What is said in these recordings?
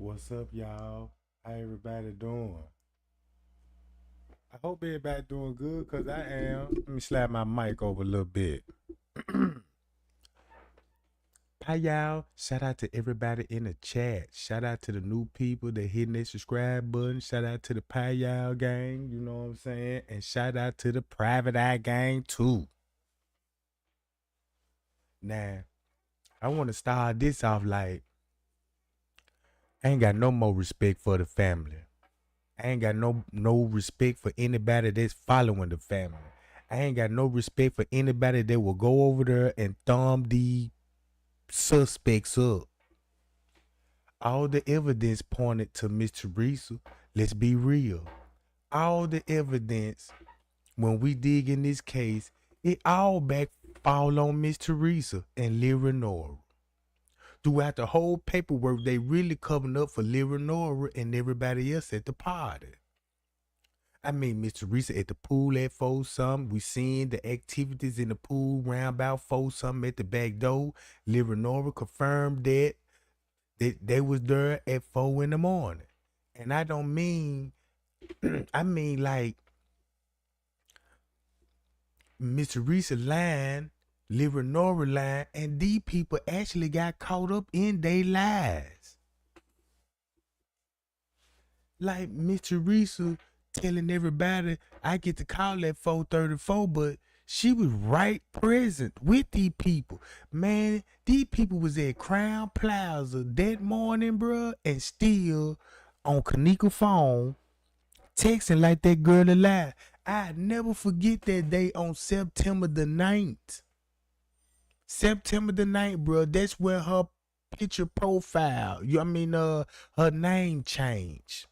What's up, y'all? How everybody doing? I hope everybody doing good, cause I am. Let me slap my mic over a little bit. Hi, y'all. Shout out to everybody in the chat. Shout out to the new people that hitting their subscribe button. Shout out to the Pie Y'all gang, you know what I'm saying? And shout out to the Private Eye gang too. Now, I want to start this off like I ain't got no more respect for the family. I ain't got no respect for anybody that's following the family. I ain't got no respect for anybody that will go over there and thumb the suspects up. All the evidence pointed to Miss Teresa. Let's be real. All the evidence when we dig in this case, it all back fall on Miss Teresa and Leonora. Throughout the whole paperwork, they really covered up for Leonora and everybody else at the party. I mean, Miss Teresa at the pool at 4-something. We seen the activities in the pool round about 4-something at the back door. Leonora confirmed that they was there at 4 in the morning. And I don't mean, I mean like Miss Teresa lying, Leonora lying, and these people actually got caught up in their lies. Like Miss Teresa telling everybody I get the call at 4:34, but she was right present with these people. Man, these people was at Crown Plaza that morning, bruh, and still on KENNEKA phone, texting like that girl alive. I never forget that day on September the 9th. September the 9th, bruh, that's where her picture profile, her name changed.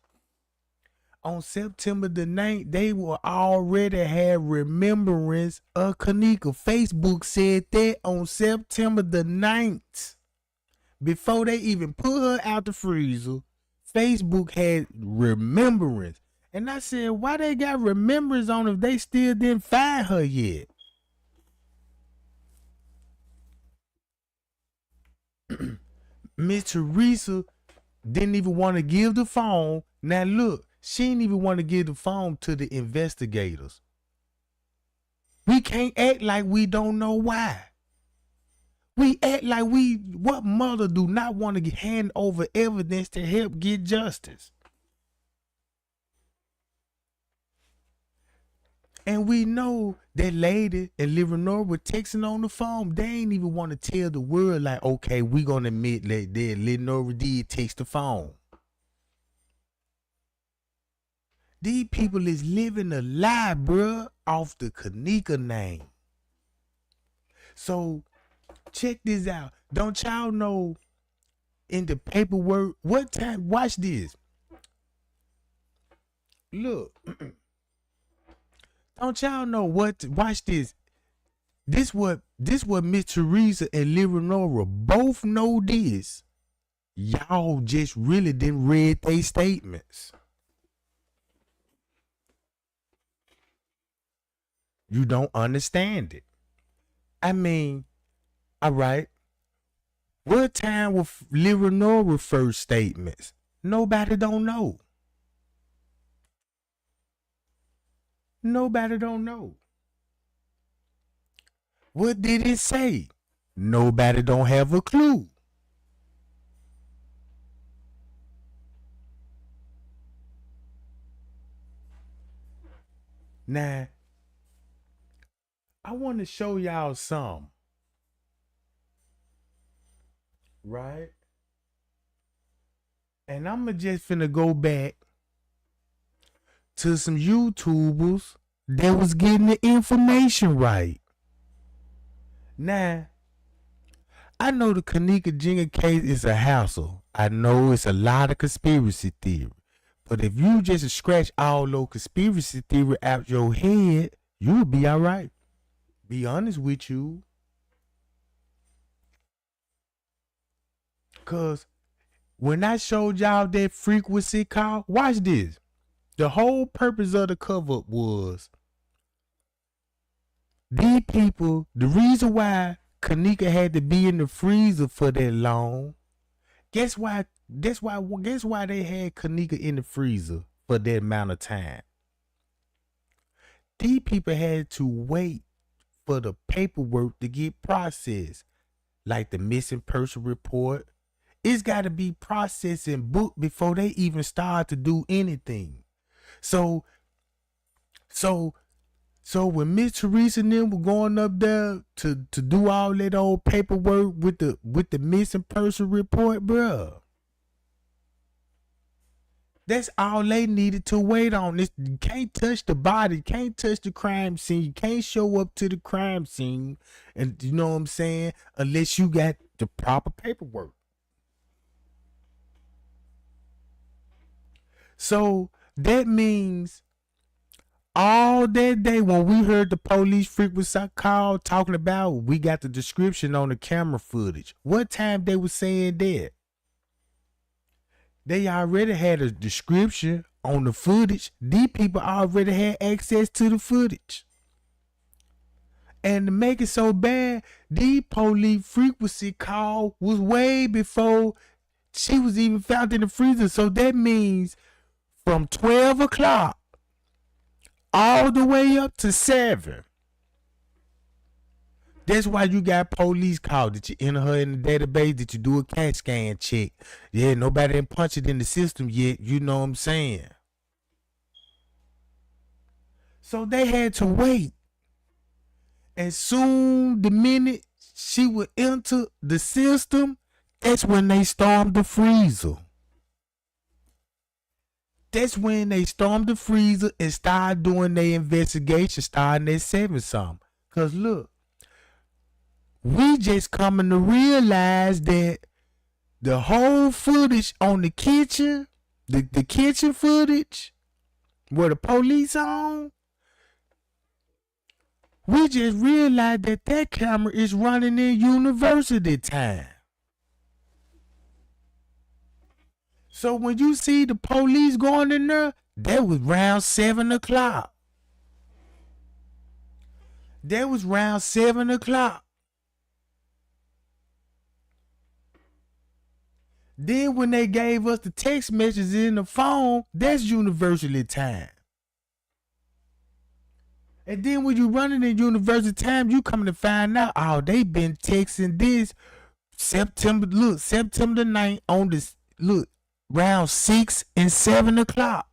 On September the 9th, they will already have remembrance of KENNEKA. Facebook said that on September the 9th. Before they even put her out the freezer, Facebook had remembrance. And I said, why they got remembrance on if they still didn't find her yet? Miss Teresa didn't even want to give the phone. Now look, she didn't even want to give the phone to the investigators. We can't act like we don't know why. We act like what mother do not want to hand over evidence to help get justice? And we know that lady and Leonora were texting on the phone. They ain't even want to tell the world like, okay, we gonna admit that Leonora did text the phone. These people is living a lie, bruh, off the KENNEKA name. So check this out. Don't y'all know in the paperwork what time? Watch this. Look. Don't y'all know what? Watch this. This what Miss Teresa and Leonora both know this. Y'all just really didn't read their statements. You don't understand it. I mean, all right. What time were Leonora first statements? Nobody don't know. Nobody don't know. What did it say? Nobody don't have a clue. Now, I want to show y'all some. Right? And I'm just finna go back to some YouTubers that was getting the information right. Now, I know the KENNEKA Jenkins case is a hassle. I know it's a lot of conspiracy theory. But if you just scratch all those conspiracy theory out your head, you'll be all right. Be honest with you. Because when I showed y'all that frequency call, watch this. The whole purpose of the cover up was these people, the reason why KENNEKA had to be in the freezer for that long, guess why That's why. Guess why they had KENNEKA in the freezer for that amount of time. These people had to wait for the paperwork to get processed, like the missing person report. It's got to be processed and booked before they even start to do anything. So, so, so when Miss Teresa and them were going up there to do all that old paperwork with the missing person report, bruh, that's all they needed to wait on. This, you can't touch the body, can't touch the crime scene, you can't show up to the crime scene, and you know what I'm saying, unless you got the proper paperwork. So that means all that day when we heard the police frequency call talking about we got the description on the camera footage. What time they was saying that? They already had a description on the footage. These people already had access to the footage. And to make it so bad, the police frequency call was way before she was even found in the freezer. So that means from 12 o'clock all the way up to 7. That's why you got police call. Did you enter her in the database? Did you do a CAT scan check? Yeah, nobody didn't punch it in the system yet. You know what I'm saying? So they had to wait. And soon, the minute she would enter the system, that's when they stormed the freezer. That's when they stormed the freezer and started doing their investigation starting at 7 something. Because look, we just coming to realize that the whole footage on the kitchen, the kitchen footage, where the police on, we just realized that that camera is running in university time. So when you see the police going in there, that was around 7 o'clock. That was around 7 o'clock. Then when they gave us the text messages in the phone, that's university time. And then when you running in university time, you coming to find out, oh, they been texting this September 9th on this, around 6 and 7 o'clock.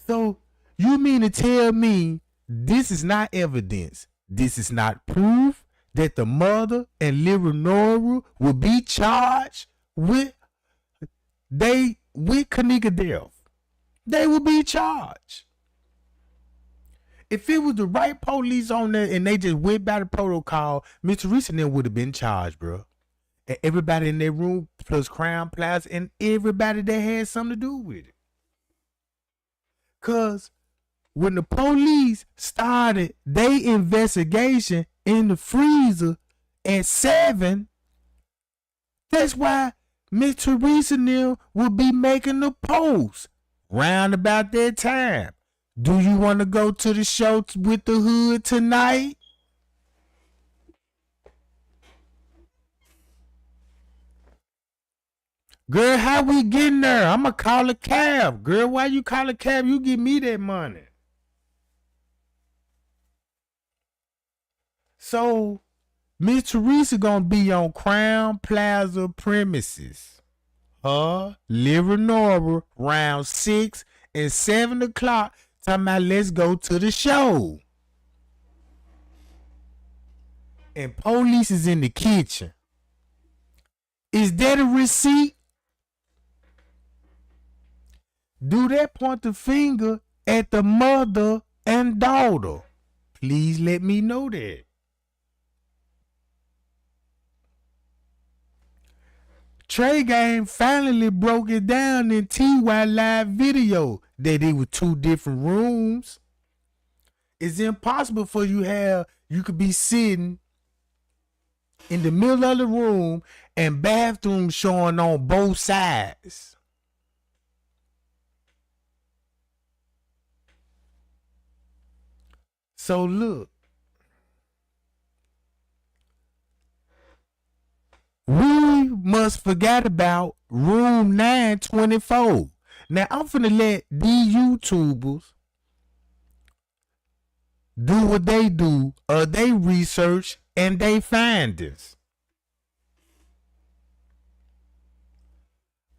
So you mean to tell me this is not evidence, this is not proof that the mother and Leonora will be charged with KENNEKA death? They will be charged. If it was the right police on there and they just went by the protocol, Mr. Teresa would have been charged, bro. And everybody in their room, plus Crown Plaza, and everybody that had something to do with it. Cause when the police started their investigation in the freezer at 7, that's why Miss Teresa will be making the post round about that time. Do you want to go to the show with the hood tonight? Girl, how we getting there? I'ma call a cab. Girl, why you call a cab? You give me that money. So Miss Teresa gonna be on Crown Plaza premises. Leonora around 6 and 7 o'clock. Talking about let's go to the show. And police is in the kitchen. Is that a receipt? Do they point the finger at the mother and daughter? Please let me know that. Trey Game finally broke it down in TY live video that it was 2 different rooms. It's impossible for you could be sitting in the middle of the room and bathrooms showing on both sides. So look, we must forget about Room 924. Now, I'm finna let these YouTubers do what they do, they research and they findings.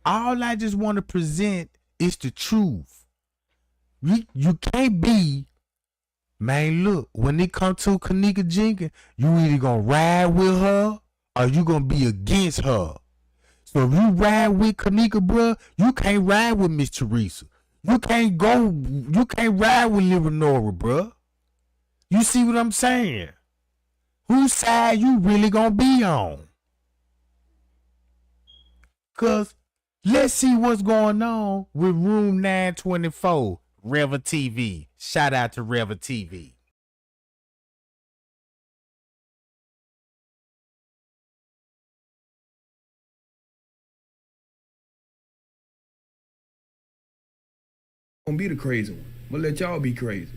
All I just want to present is the truth. You can't be, man, look, when it comes to KENNEKA Jenkins, you either gonna ride with her or you gonna be against her. So if you ride with KENNEKA, bruh, you can't ride with Miss Teresa. You can't ride with Leonora, bruh. You see what I'm saying? Whose side you really gonna be on? Cause let's see what's going on with Room 924, Reva TV. Shout out to Reva TV. Gonna be the crazy one. I'm gonna let y'all be crazy.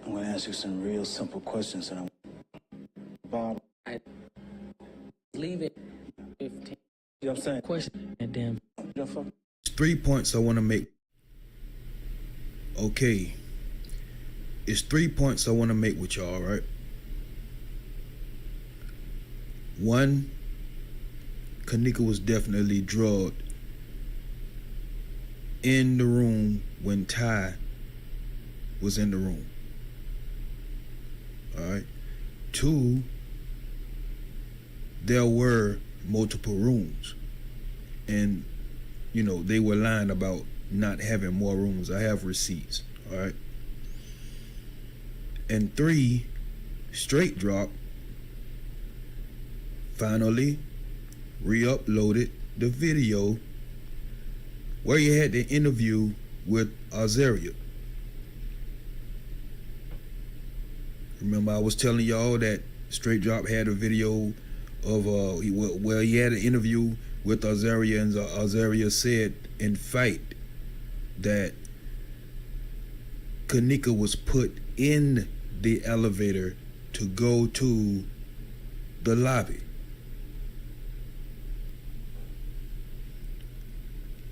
I'm going to ask you some real simple questions, and Bob, I leave it 15. you know what I'm saying? Question and damn. You know, fuck. 3 points I want to make. Okay. It's 3 points I want to make with y'all, right? One, KENNEKA was definitely drugged in the room when Ty was in the room. All right. Two, there were multiple rooms, and you know they were lying about not having more rooms. I have receipts. All right. And three, Straight Drop finally re-uploaded the video where you had the interview with Azaria. Remember I was telling y'all that Straight Drop had a video of where he had an interview with Azaria, and Azaria said in fight that KENNEKA was put in the elevator to go to the lobby.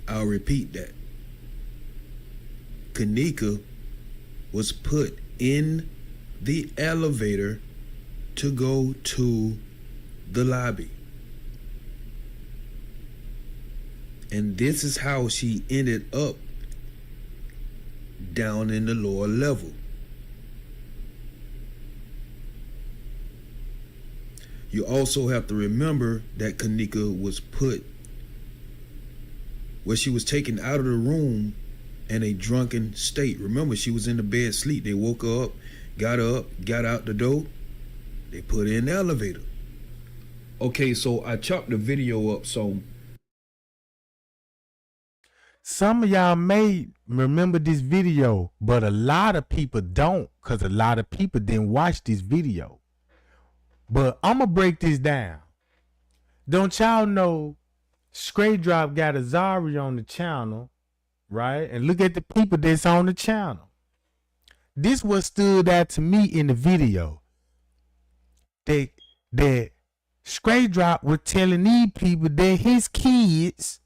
I'll repeat that. KENNEKA was put in the elevator to go to the lobby. And this is how she ended up down in the lower level. You also have to remember that KENNEKA was put where she was taken out of the room in a drunken state. Remember, she was in the bed asleep. They woke her up, got out the door. They put her in the elevator. Okay, so I chopped the video up. So some of y'all may remember this video, but a lot of people don't, because a lot of people didn't watch this video. But I'm going to break this down. Don't y'all know Straight Drop got Azaria on the channel, right? And look at the people that's on the channel. This what stood out to me in the video. That Straight Drop was telling these people that his kids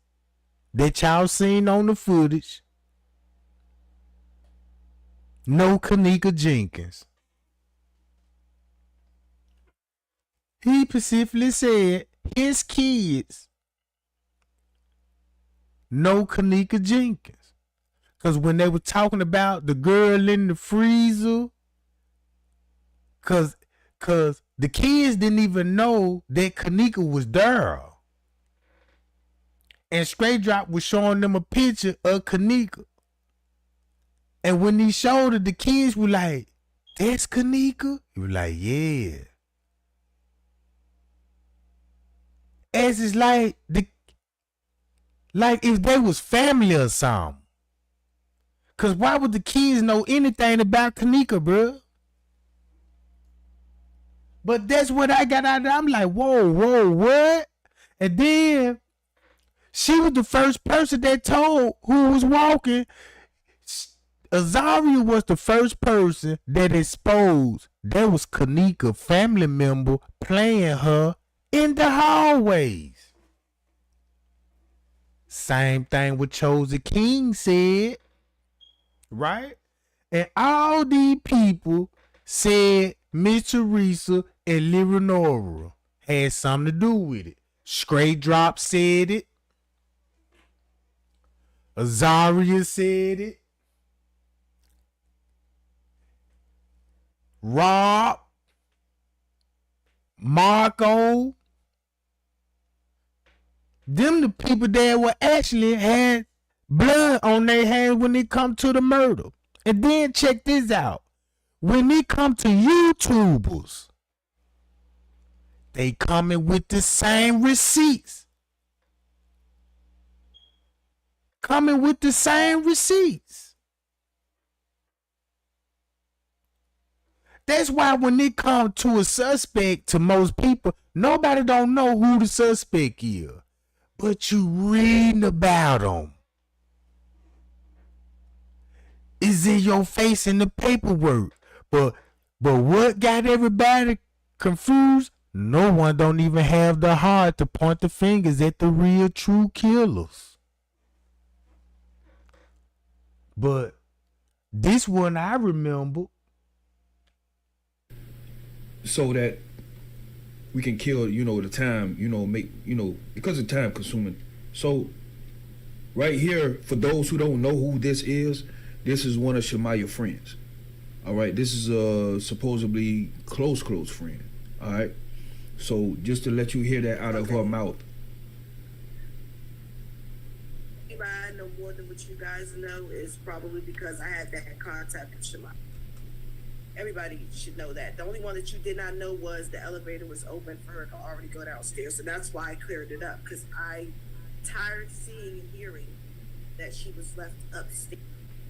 that y'all seen on the footage know KENNEKA Jenkins. He specifically said his kids know KENNEKA Jenkins. Because when they were talking about the girl in the freezer, because the kids didn't even know that KENNEKA was there. And Straight Drop was showing them a picture of KENNEKA. And when he showed it, the kids were like, that's KENNEKA? He was like, yeah. as it's like if they was family or something. Cause why would the kids know anything about KENNEKA, bro? But that's what I got out of it. I'm like, whoa, what? And then she was the first person that told who was walking. Azaria was the first person that exposed there was KENNEKA family member playing her in the hallways. Same thing with Chosen King said, right? And all these people said Miss Teresa and Leonora had something to do with it. Straight Drop said it. Azaria said it. Rob, Marco, them the people that were actually had blood on their hands when it come to the murder. And then check this out. When it come to YouTubers, they coming with the same receipts. Coming with the same receipts. That's why when it comes to a suspect, to most people, nobody don't know who the suspect is. But you reading about them. It's in your face in the paperwork. But what got everybody confused? No one don't even have the heart to point the fingers at the real true killers. But this one I remember. So that we can kill, the time, make, because of time consuming. So right here, for those who don't know who this is one of Shemaiah's friends. All right, this is a supposedly close friend. All right, so just to let you hear that out of her mouth. I know more than what you guys know is probably because I had that contact with Shemaiah. Everybody should know that. The only one that you did not know was the elevator was open for her to already go downstairs. So that's why I cleared it up, because I tired seeing and hearing that she was left upstairs.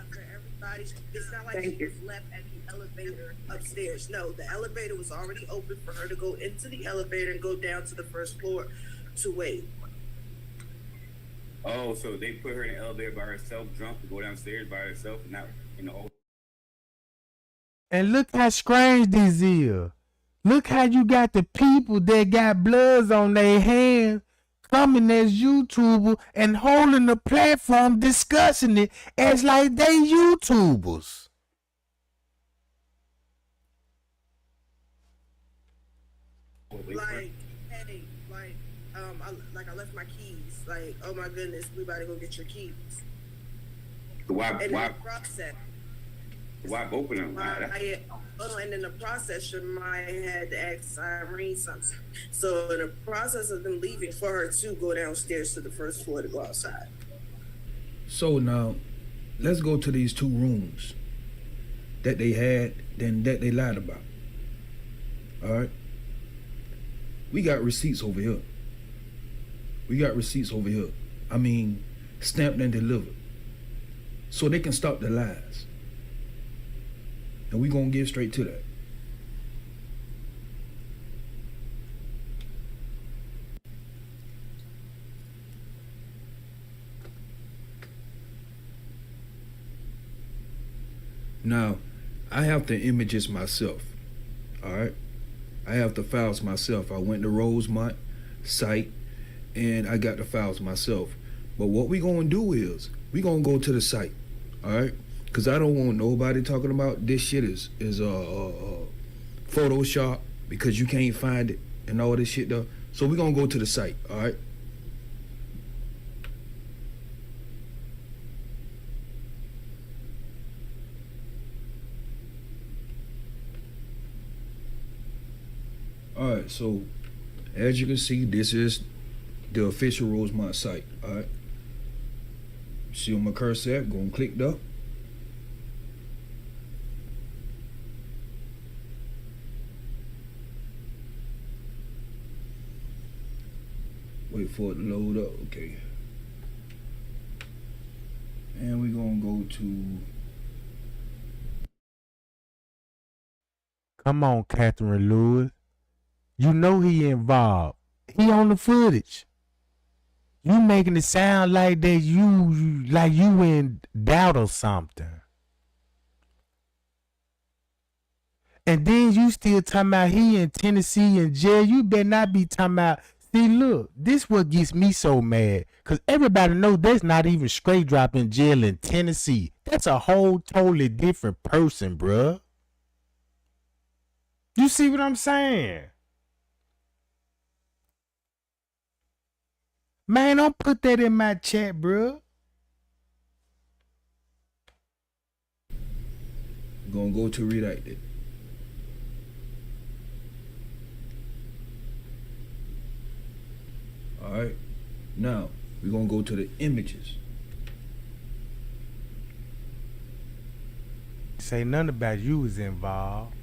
For everybody, it's not like she was left at the elevator upstairs. No, the elevator was already open for her to go into the elevator and go down to the first floor to wait. Oh, so they put her in the elevator by herself, drunk, to go downstairs by herself, and not, And look how strange this is. Look how you got the people that got bloods on their hands coming as YouTubers and holding the platform discussing it as like they YouTubers. Like, hey, I left my keys. Like, oh my goodness, we better go get your keys. Why the process. Why open them? And in the process, Shemaiah had to ask Irene something. So in the process of them leaving, for her to go downstairs to the first floor to go outside. So now, let's go to these two rooms that they had, then that they lied about. All right. We got receipts over here. I mean, stamped and delivered. So they can stop the lies. And we're going to get straight to that. Now, I have the images myself. All right. I have the files myself. I went to Rosemont site and I got the files myself. But what we going to do is we going to go to the site. All right. Because I don't want nobody talking about this shit is Photoshop, because you can't find it and all this shit though. So we're going to go to the site. All right. All right, so as you can see, this is the official Rosemont site. All right, see on my cursor, go and click up. Wait for it to load up. Okay. And we're gonna go to. Come on, Catherine Lewis. You know he involved. He on the footage. You making it sound like that you in doubt or something. And then you still talking about he in Tennessee in jail. You better not be talking about. See, look, this what gets me so mad. Because everybody knows there's not even straight drop in jail in Tennessee. That's a whole totally different person, bruh. You see what I'm saying? Man, don't put that in my chat, bruh. Gonna go to redacted. Alright. Now, we're gonna go to the images. Say nothing about you was involved.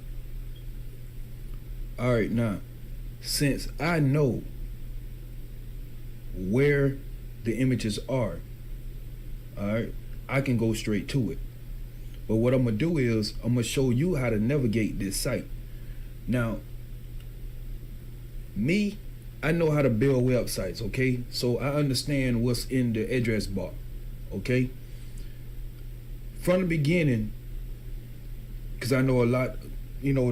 Alright, now, since I know where the images are, alright, I can go straight to it. But what I'm gonna do is I'm gonna show you how to navigate this site. Now, me, I know how to build websites, okay? So I understand what's in the address bar, okay? From the beginning, because I know a lot, you know,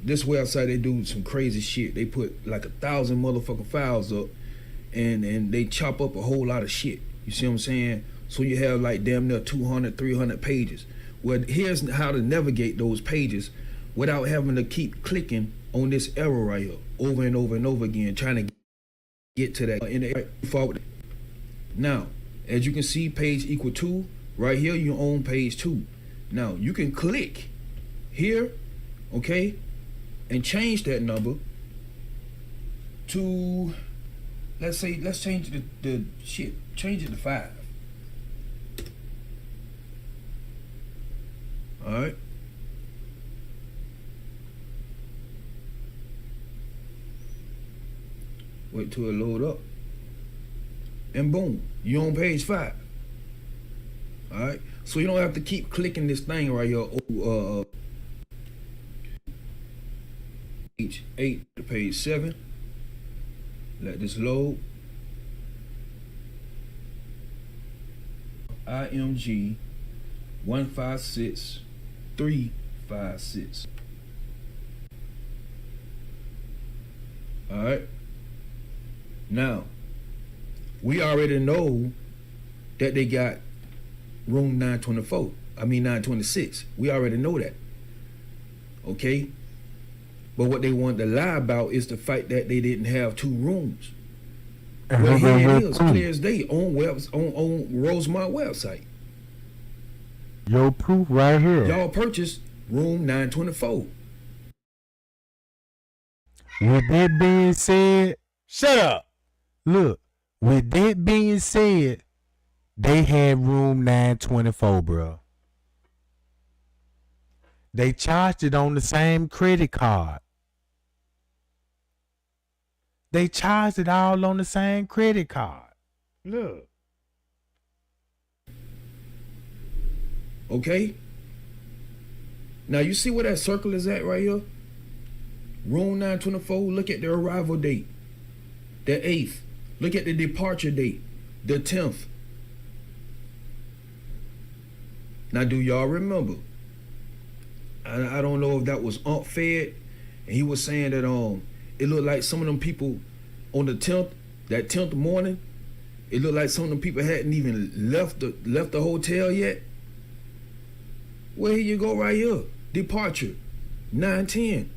this website, they do some crazy shit. They put like 1,000 motherfucking files up and they chop up a whole lot of shit. You see what I'm saying? So you have like damn near 200, 300 pages. Well, here's how to navigate those pages without having to keep clicking on this arrow right here over and over and over again, trying to get to that in the forward. Now, as you can see, page equal 2, right here you own page 2. Now you can click here, okay, and change that number to, let's change the shit, change it to 5. All right. Wait till it load up. And boom, you on page 5. All right. So you don't have to keep clicking this thing right here. Page 8 to page 7. Let this load. IMG 156356. All right. Now, we already know that they got room 926. We already know that. Okay? But what they want to lie about is the fact that they didn't have 2 rooms. Well, here it is, clear as day, on Rosemont website. Your proof right here. Y'all purchased room 924. With that being said, shut up. Look, with that being said, they had room 924, bro. They charged it on the same credit card. They charged it all on the same credit card. Look. Okay? Now you see where that circle is at right here? Room 924, look at the arrival date. The 8th. Look at the departure date. The 10th. Now do y'all remember? I don't know if that was Fed, and he was saying that it looked like some of them people on the 10th, that 10th morning, it looked like some of them people hadn't even left the hotel yet. Well, here you go right here. Departure, 9:10.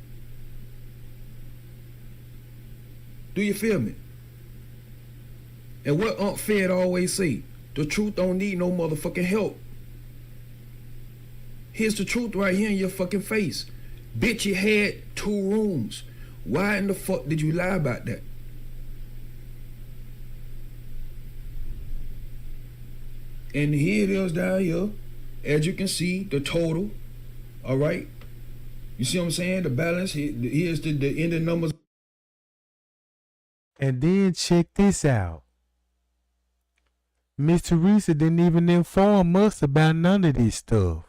Do you feel me? And what Aunt Fed always say, the truth don't need no motherfucking help. Here's the truth right here in your fucking face. Bitch, you had 2 rooms. Why in the fuck did you lie about that? And here it is down here. As you can see, the total. All right. You see what I'm saying? The balance. Here's the ending numbers. And then check this out. Miss Teresa didn't even inform us about none of this stuff.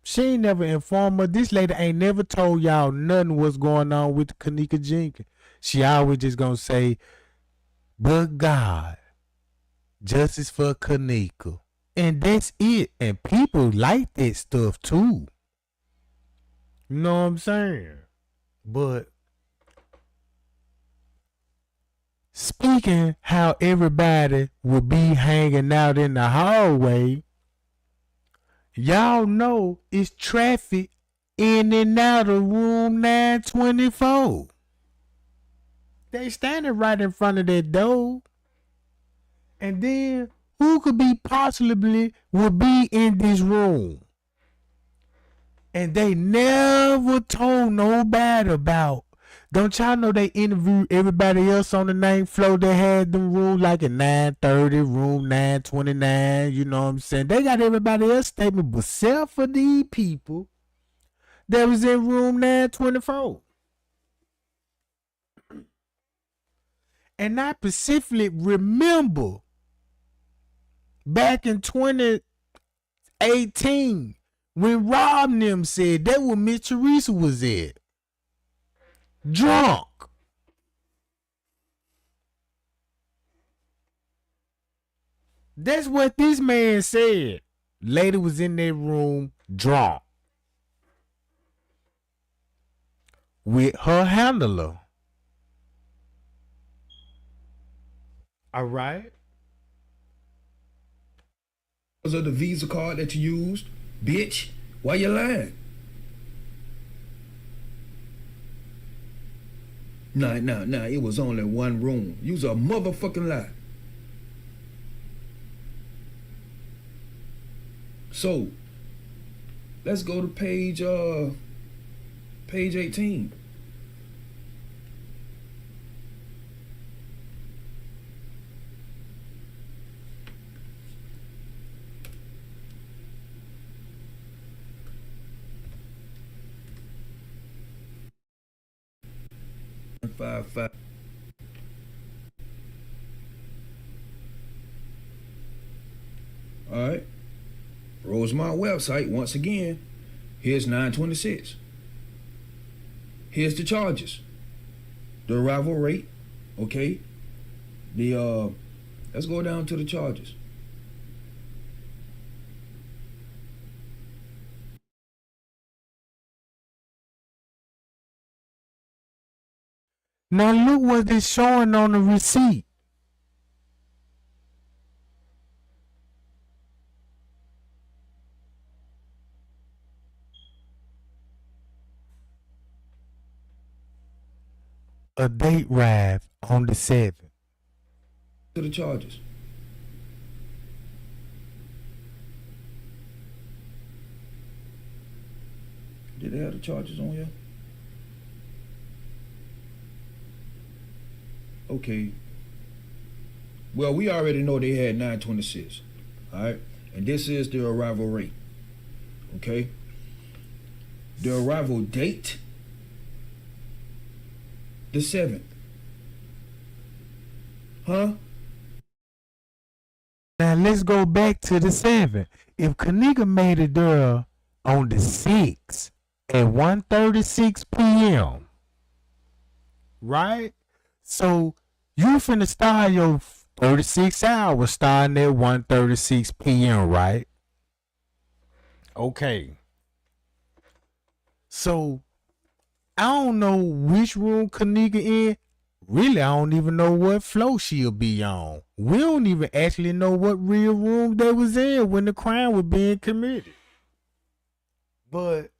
She ain't never informed us. This lady ain't never told y'all nothing what's going on with KENNEKA Jenkins. She always just gonna say, but God, justice for KENNEKA. And that's it. And people like that stuff too. You know what I'm saying? But speaking how everybody would be hanging out in the hallway, y'all know it's traffic in and out of room 924. They standing right in front of that door. And then who could be possibly would be in this room? And they never told nobody about. Don't y'all know they interviewed everybody else on the 9th floor that had them rooms like at 930, room 929, you know what I'm saying? They got everybody else statement but except for these people that was in room 924. And I specifically remember back in 2018 when Rob and them said that where Miss Teresa was at. Drunk. That's what this man said. Lady was in that room drunk with her handler. All right. Because of the Visa card that you used, bitch. Why you lying? Nah. It was only one room. You's a motherfucking lie. So, let's go to page 18. Five. All right. Rosemont website once again. Here's 926. Here's the charges. The arrival rate. Okay. Let's go down to the charges. Now look what it's showing on the receipt. A date ride on the 7th. To the charges. Did they have the charges on here? Okay. Well, we already know they had 926. All right. And this is the arrival rate. Okay. The arrival date, the 7th. Huh? Now let's go back to the 7th. If KENNEKA made it there on the 6th at 1:36 p.m., right? So you finna start your 36 hours starting at 1:36 p.m., right? Okay. So I don't know which room KENNEKA in. Really, I don't even know what floor she'll be on. We don't even actually know what real room they was in when the crime was being committed. But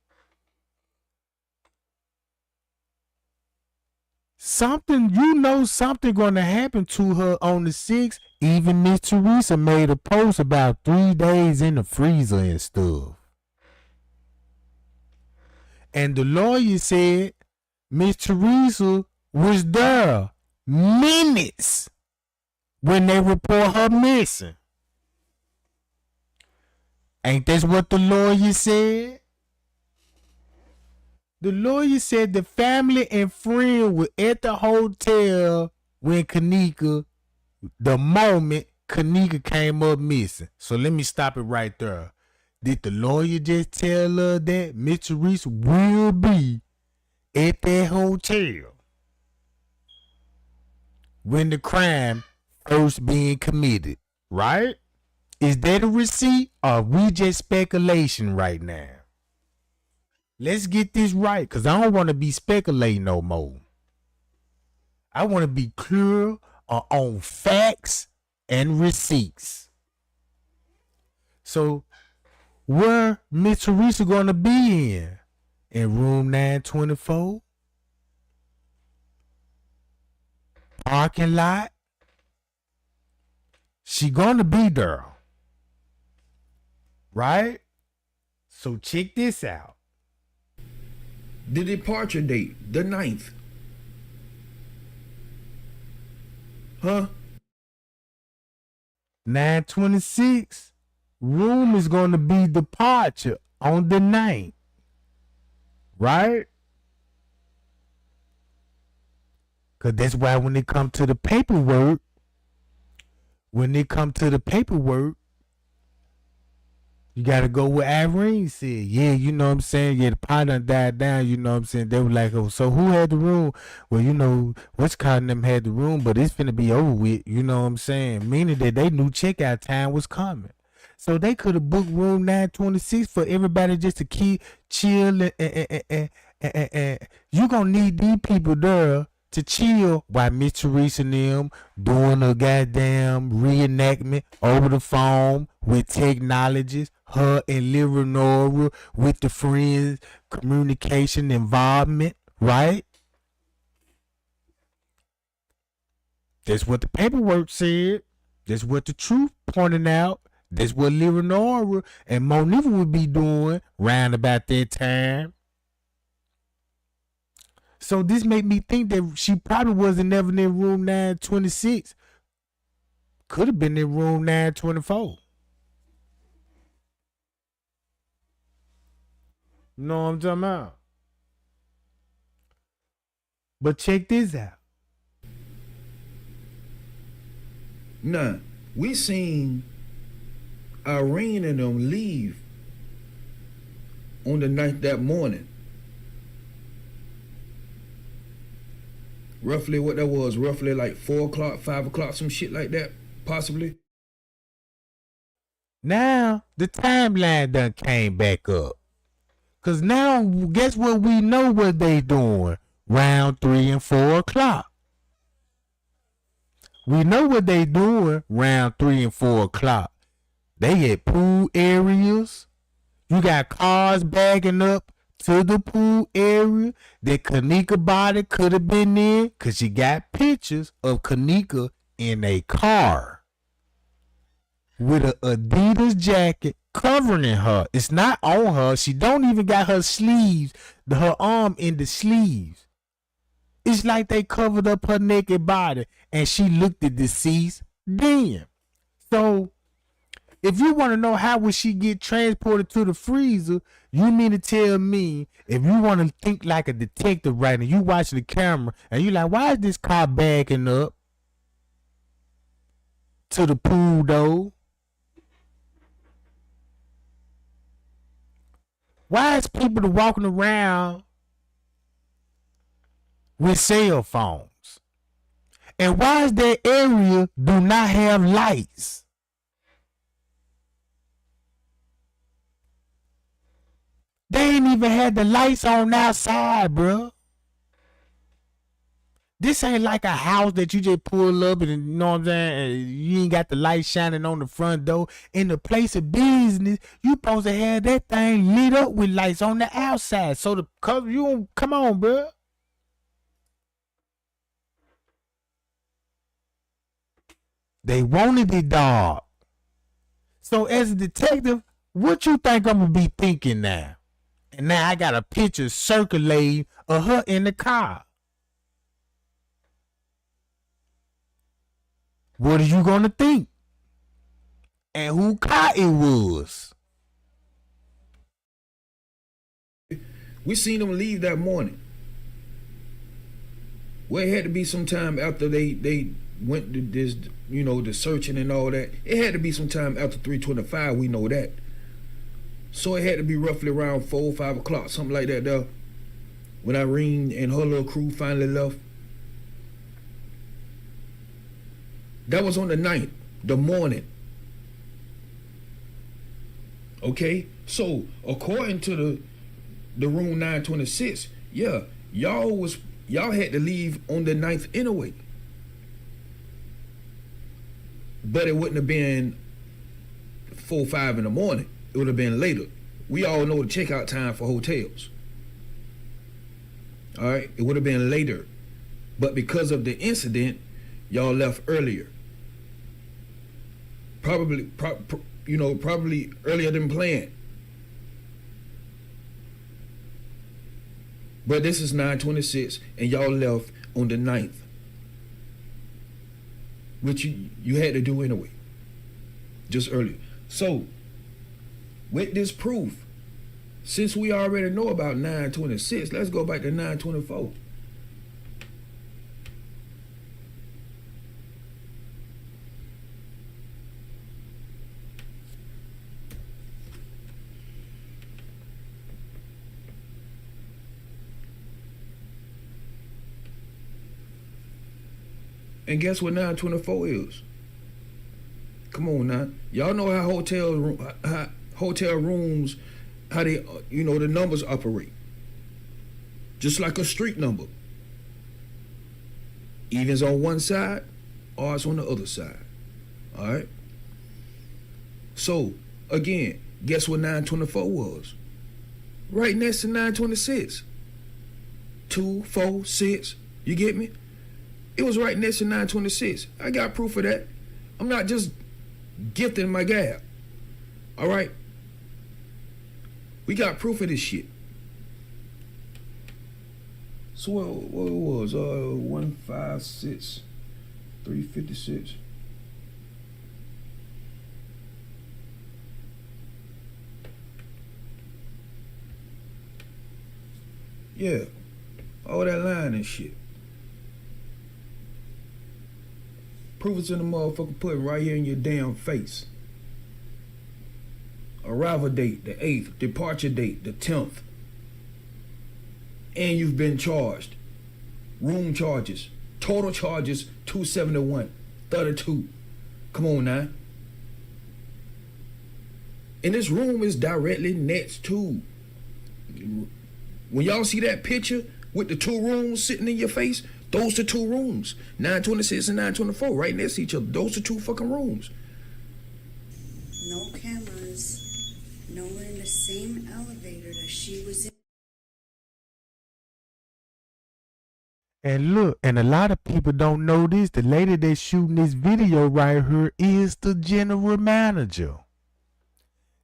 something gonna happen to her on the 6th. Even Miss Teresa made a post about 3 days in the freezer and stuff. And the lawyer said Miss Teresa was there minutes when they report her missing. Ain't that what the lawyer said? The lawyer said the family and friend were at the hotel when KENNEKA, the moment KENNEKA came up missing. So let me stop it right there. Did the lawyer just tell her that Mr. Reese will be at that hotel when the crime first being committed, right? Is that a receipt or we just speculation right now? Let's get this right, because I don't want to be speculating no more. I want to be clear on facts and receipts. So where Miss Teresa gonna be in? In room 924? Parking lot? She gonna be there. Right? So check this out. The departure date, the 9th. Huh? 926. Room is gonna be departure on the 9th. Right? Cause that's why when it come to the paperwork, you gotta go with Irene said. Yeah, you know what I'm saying? Yeah, the pot done died down, you know what I'm saying? They were like, oh, so who had the room? Well, you know, what's calling them had the room, but it's finna be over with, you know what I'm saying? Meaning that they knew checkout time was coming. So they could have booked room 926 for everybody just to keep chill and you gonna need these people there to chill while Miss Teresa and them doing a goddamn reenactment over the phone with technologies, her and Leonora with the friends communication involvement, right? That's what the paperwork said. That's what the truth pointed out. That's what Leonora and Monifa would be doing round about that time. So this made me think that she probably wasn't never in room 926. Could have been in room 924. You know what I'm talking about? But check this out. Nah, we seen Irene and them leave on the 9th that morning. Roughly what that was, roughly like 4 o'clock, 5 o'clock, some shit like that, possibly. Now the timeline done came back up. Cause now guess what we know what they doing round 3 and 4 o'clock. We know what they doing round 3 and 4 o'clock. They at pool areas. You got cars backing up to the pool area that KENNEKA body could have been in, because you got pictures of KENNEKA in a car with an Adidas jacket covering her. It's not on her. She don't even got her sleeves, her arm in the sleeves. It's like they covered up her naked body and she looked at deceased then. So if you want to know how would she get transported to the freezer, you mean to tell me if you want to think like a detective right now, you watch the camera and you like, why is this car backing up to the pool though? Why is people walking around with cell phones? And why is that area do not have lights? They ain't even had the lights on outside, bro. This ain't like a house that you just pull up and, you know what I'm saying, and you ain't got the light shining on the front door. In the place of business, you supposed to have that thing lit up with lights on the outside. So the cover, you don't, come on, bro. They wanted it dark. So as a detective, what you think I'm gonna be thinking now? And now I got a picture circulating of her in the car. What are you gonna think? And who car it was? We seen them leave that morning. Well, it had to be some time after they went to this, the searching and all that. It had to be some time after 3:25. We know that. So it had to be roughly around 4 or 5 o'clock, something like that. Though, when Irene and her little crew finally left, that was on the 9th, the morning. Okay, so according to the room 926, yeah, y'all had to leave on the 9th anyway. But it wouldn't have been 4 or 5 in the morning. It would have been later. We all know the checkout time for hotels. All right, it would have been later. But because of the incident, y'all left earlier. Probably earlier than planned. But this is 926, and y'all left on the 9th, which you had to do anyway, just earlier. So, with this proof, since we already know about 926, let's go back to 924. And guess what 924 is? Come on now. Y'all know how hotel rooms, how they, the numbers operate. Just like a street number. Evens on one side, odds on the other side. All right? So, again, guess what 924 was? Right next to 926. 2, 4, 6. You get me? It was right next to 926. I got proof of that. I'm not just gifting my gab. All right? We got proof of this shit. So what it was? 156, 356. Yeah. All that line and shit. Proof is in the motherfucker put right here in your damn face. Arrival date, the 8th. Departure date, the 10th. And you've been charged. Room charges. Total charges, 271. 32. Come on now. And this room is directly next to. When y'all see that picture with the 2 rooms sitting in your face, those are 2 rooms. 926 and 924 right next to each other. Those are 2 fucking rooms. No cameras. No one in the same elevator that she was in. And look, and a lot of people don't know this. The lady that's shooting this video right here is the general manager.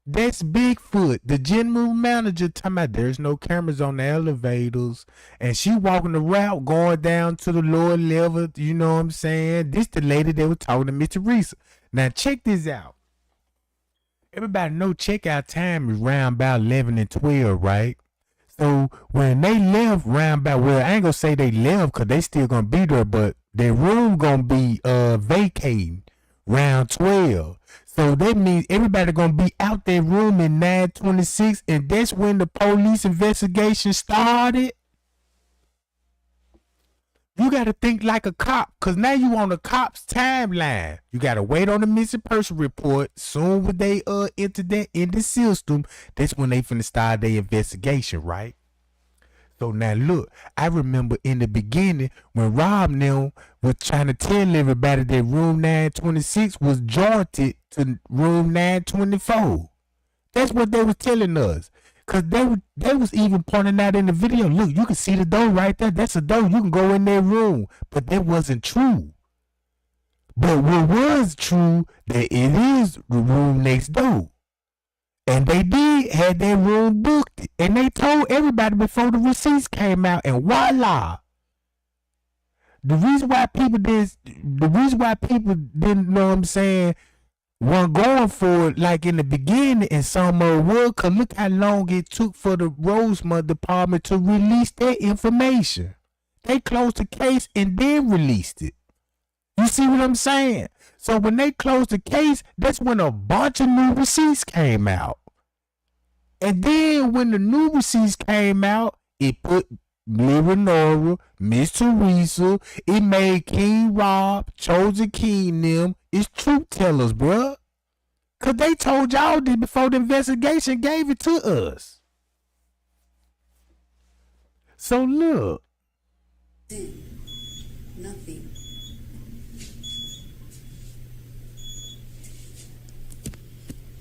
That's Bigfoot, the general manager, talking about there's no cameras on the elevators. And she walking the route going down to the lower level, you know what I'm saying? This the lady that was talking to Miss Teresa. Now check this out. Everybody know checkout time is round about 11 and 12, right? So when they left round about, well, I ain't gonna say they left because they still gonna be there, but their room gonna be vacating round 12. So that means everybody gonna be out their room in 926, and that's when the police investigation started. You gotta think like a cop, cause now you on the cop's timeline. You gotta wait on the missing person report. Soon when they enter that in the system, that's when they finna start their investigation, right? So now look, I remember in the beginning when Rob now was trying to tell everybody that room 926 was jointed to room 924. That's what they was telling us. Cause they was even pointing out in the video, look, you can see the door right there. That's a door. You can go in their room. But that wasn't true. But what was true, that it is the room next door. And they did have their room booked. And they told everybody before the receipts came out. And voila. The reason why people didn't know what I'm saying, weren't going for it like in the beginning and some of it was, cause look how long it took for the Rosemont department to release that information. They closed the case and then released it. You see what I'm saying? So when they closed the case, that's when a bunch of new receipts came out. And then when the new receipts came out, it put Lyra Nora, Miss Teresa, it made King Rob, Chosen King them. It's truth tellers, bruh. Cause they told y'all this before the investigation gave it to us. So look. Nothing.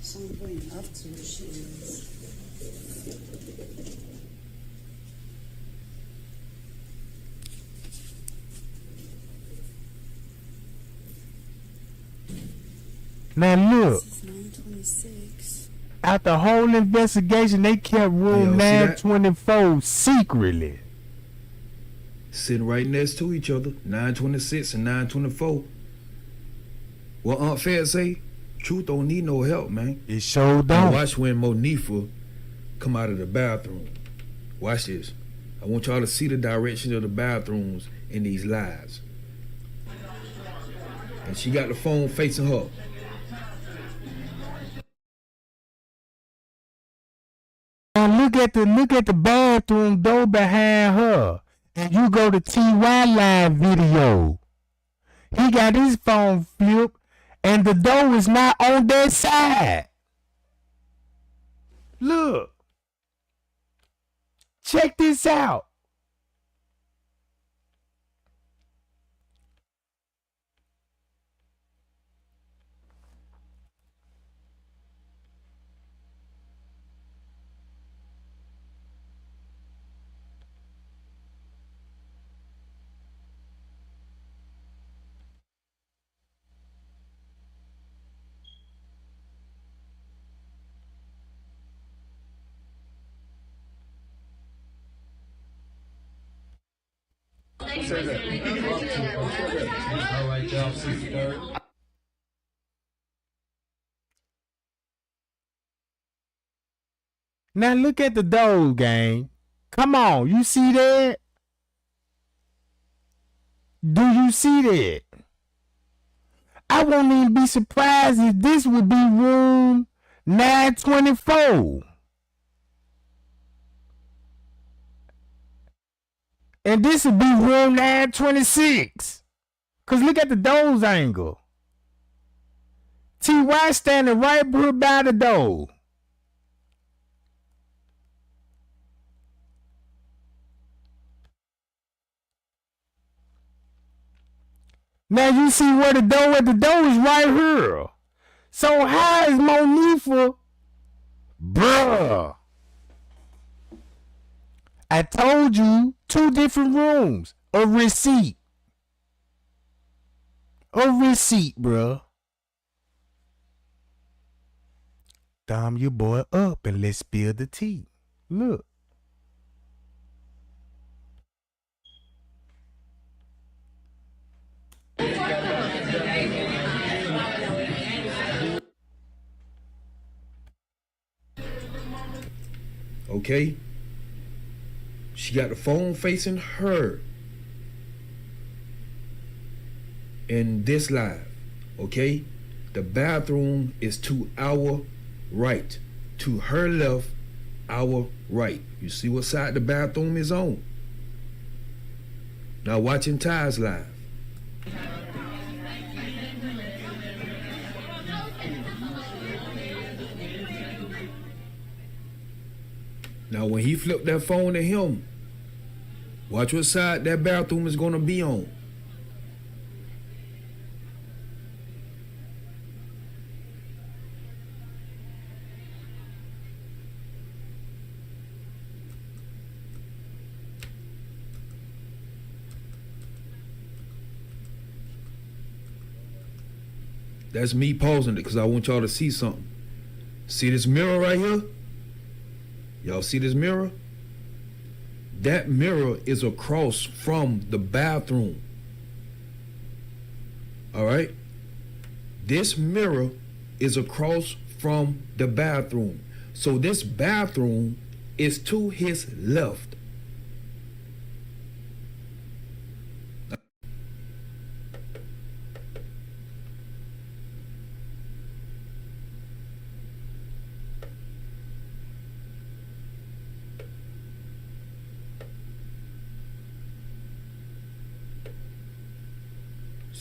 So I'm going up to where she is. Now look. This is 926. After the whole investigation, they kept room Yeah, see that? 924 secretly. Sitting right next to each other, 926 and 924. What Aunt Fed say? Truth don't need no help, man. It showed Now down. watch when Monifa come out of the bathroom. Watch this. I want y'all to see the direction of the bathrooms in these lives. And she got the phone facing her. Now look at the bathroom door behind her. And you go to TY live video. He got his phone flipped and the door is not on that side. Look. Check this out. Now look at the door, gang. Come on, you see that? Do you see that? I won't even be surprised if this would be room 924. And this would be room 926. Cause look at the door's angle. T.Y. standing right by the door. Now you see where the door at the door is right here. So how is Monifa? Bruh. I told you 2 different rooms. A receipt. A receipt, bruh. Dom your boy up and let's spill the tea. Look. Okay? She got the phone facing her. In this live, okay? The bathroom is to our right. To her left, our right. You see what side the bathroom is on? Now watching Ty's live. Now when he flipped that phone to him, watch what side that bathroom is gonna be on. That's me pausing it because I want y'all to see something. See this mirror right here? Y'all see this mirror? That mirror is across from the bathroom. All right? This mirror is across from the bathroom. So this bathroom is to his left.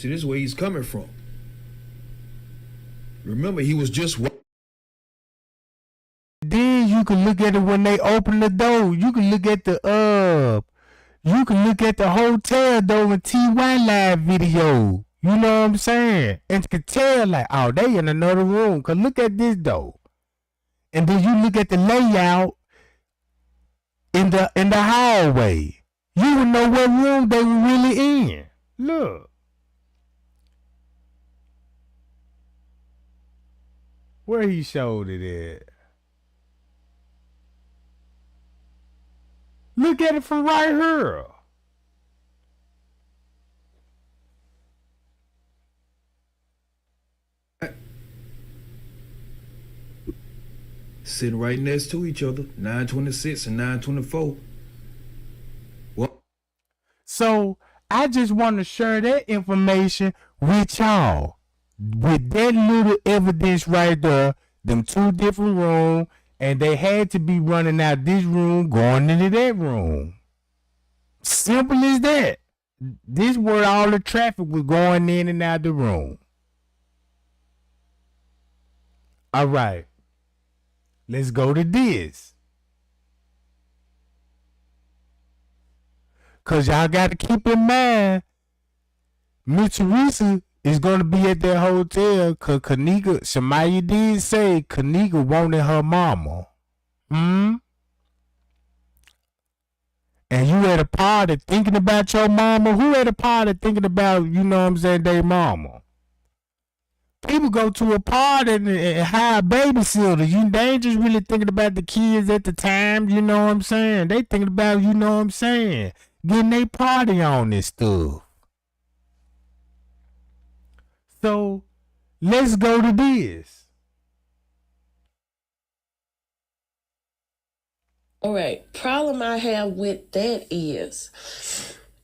See, this is where he's coming from. Remember, he was just. Then you can look at it when they open the door. You can look at the hotel door in TY live video. You know what I'm saying? And you can tell like, oh, they in another room. Cause look at this door. And then you look at the layout in the hallway. You would know what room they were really in. Look. Where he showed it at. Look at it from right here. Sitting right next to each other, 926 and 924. What? So I just want to share that information with y'all. With that little evidence right there, them two different rooms, and they had to be running out this room, going into that room. Simple as that. This where all the traffic was going in and out the room. All right. Let's go to this. Because y'all got to keep in mind, Miss Teresa is going to be at that hotel because KENNEKA, Shamaya did say KENNEKA wanted her mama. And you at a party thinking about your mama? Who at a party thinking about, you know what I'm saying, their mama? People go to a party and hire a babysitter. They ain't just really thinking about the kids at the time, you know what I'm saying? They thinking about, you know what I'm saying, getting their party on this stuff. So, let's go to this. All right. Problem I have with that is,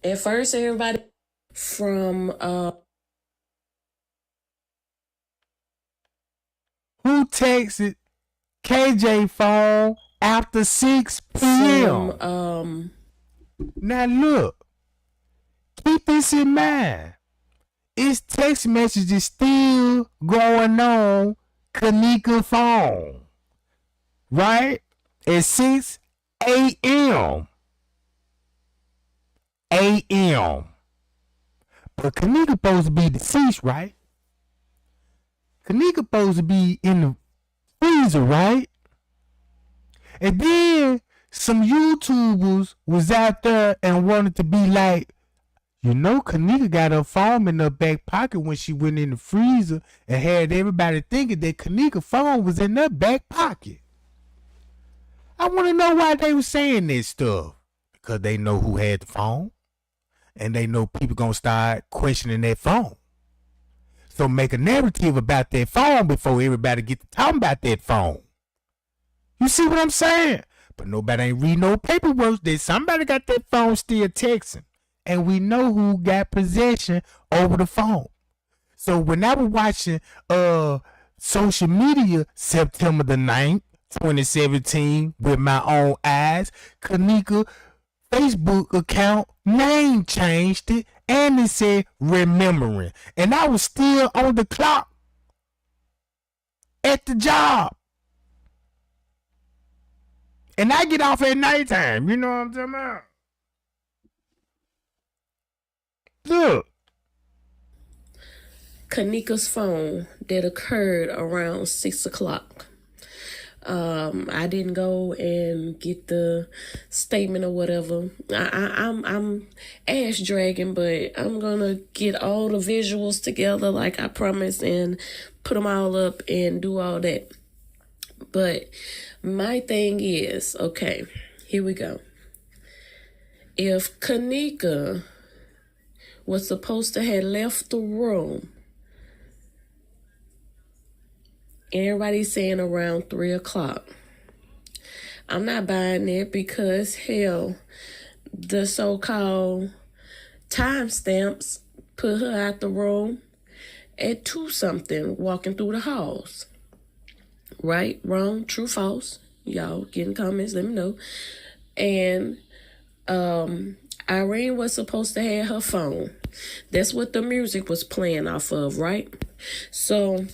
at first everybody from Who texted KJ phone after 6 p.m.? Now look, keep this in mind. It's text messages still going on KENNEKA phone, right? At 6 a.m. But KENNEKA supposed to be deceased, right? KENNEKA supposed to be in the freezer, right? And then some YouTubers was out there and wanted to be like, you know, KENNEKA got her phone in her back pocket when she went in the freezer and had everybody thinking that KENNEKA phone was in her back pocket. I want to know why they were saying this stuff. Because they know who had the phone. And they know people going to start questioning that phone. So make a narrative about that phone before everybody get to talking about that phone. You see what I'm saying? But nobody ain't read no paperwork that somebody got that phone still texting. And we know who got possession over the phone. So when I was watching social media September the 9th, 2017 with my own eyes, KENNEKA Facebook account name changed it and it said remembering. And I was still on the clock at the job. And I get off at nighttime. You know what I'm talking about? Look. KENNEKA's phone that occurred around 6 o'clock. I didn't go and get the statement or whatever. I'm ass dragging, but I'm gonna get all the visuals together like I promised and put them all up and do all that. But my thing is, okay, here we go. If KENNEKA was supposed to have left the room, everybody's saying around 3 o'clock. I'm not buying it because, hell, the so-called timestamps put her out the room at 2-something, walking through the halls. Right, wrong, true, false. Y'all getting comments, let me know. And Irene was supposed to have her phone. That's what the music was playing off of, right? So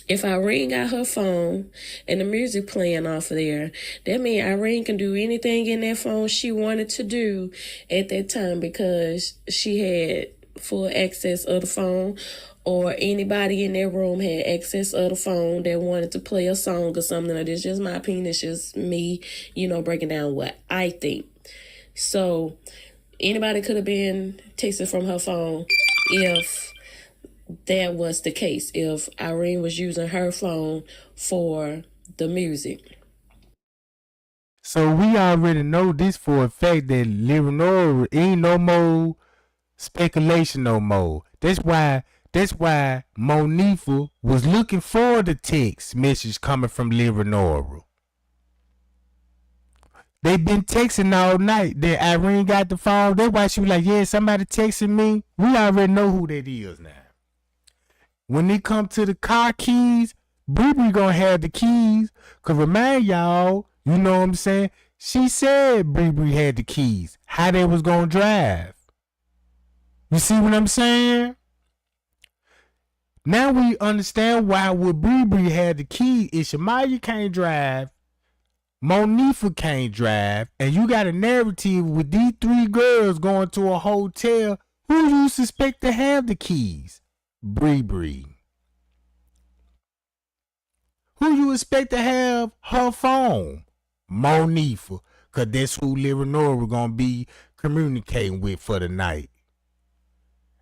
if Irene got her phone and the music playing off of there, that means Irene can do anything in that phone she wanted to do at that time because she had full access of the phone, or anybody in that room had access of the phone that wanted to play a song or something. It's just my opinion. It's just me, breaking down what I think. So anybody could have been texting from her phone if that was the case, if Irene was using her phone for the music. So we already know this for a fact that Leonora ain't no more speculation no more. That's why Monifa was looking for the text message coming from Leonora. They been texting all night. Then Irene got the phone. That's why she was like, yeah, somebody texting me. We already know who that is now. When they come to the car keys, Bree gonna have the keys. Cause remind y'all, you know what I'm saying? She said Bree had the keys. How they was gonna drive. You see what I'm saying? Now we understand why with Bree had the key. If Shamaya can't drive, Monifa can't drive, and you got a narrative with these three girls going to a hotel. Who you suspect to have the keys? Bree. Who you expect to have her phone? Monifa, cause that's who Leonora gonna be communicating with for the night.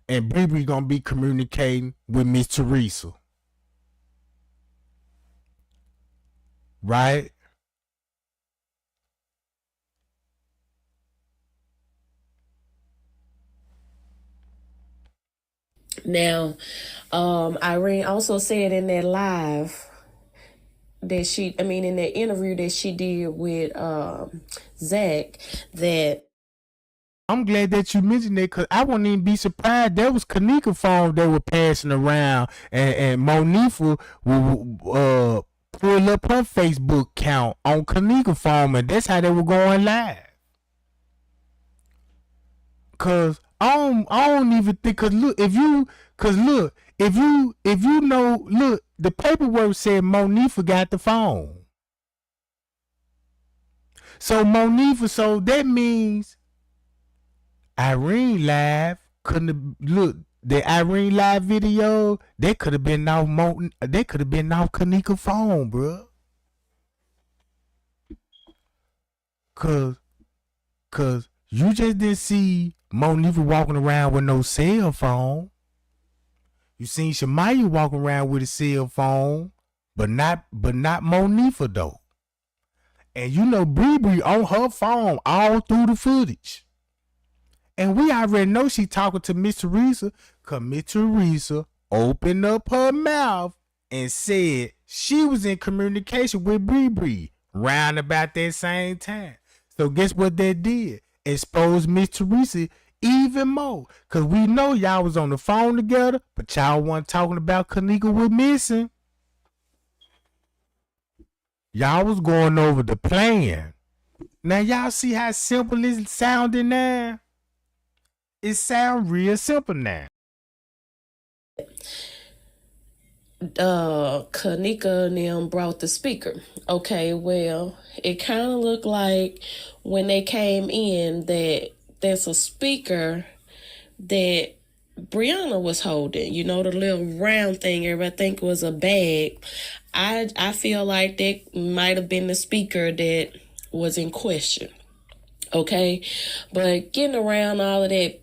And Bree gonna be communicating with Miss Teresa. Right? Now, Irene also said in that live that in that interview that she did with Zach, that I'm glad that you mentioned that because I wouldn't even be surprised. There was KENNEKA phone they were passing around, and Monifa will pull up her Facebook count on KENNEKA phone, and that's how they were going live. Cause I don't even think. Cause look, if you know, look, the paperwork said Monifa got the phone. So that means Irene live couldn't have, look, the Irene live video, they could have been off KENNEKA phone, bro. Cause you just didn't see Monifa walking around with no cell phone. You seen Shamaya walking around with a cell phone, but not Monifa though. And you know Bree on her phone all through the footage. And we already know she talking to Miss Teresa, cause Miss Teresa opened up her mouth and said she was in communication with Bree round about that same time. So guess what that did? Exposed Miss Teresa even more. Cause we know y'all was on the phone together, but y'all wasn't talking about KENNEKA was missing. Y'all was going over the plan. Now y'all see how simple it's sounding now? It sound real simple now. KENNEKA and them brought the speaker. Okay, well, it kind of looked like when they came in that there's a speaker that Brianna was holding. You know, the little round thing, everybody think was a bag. I feel like that might have been the speaker that was in question. Okay, but getting around all of that,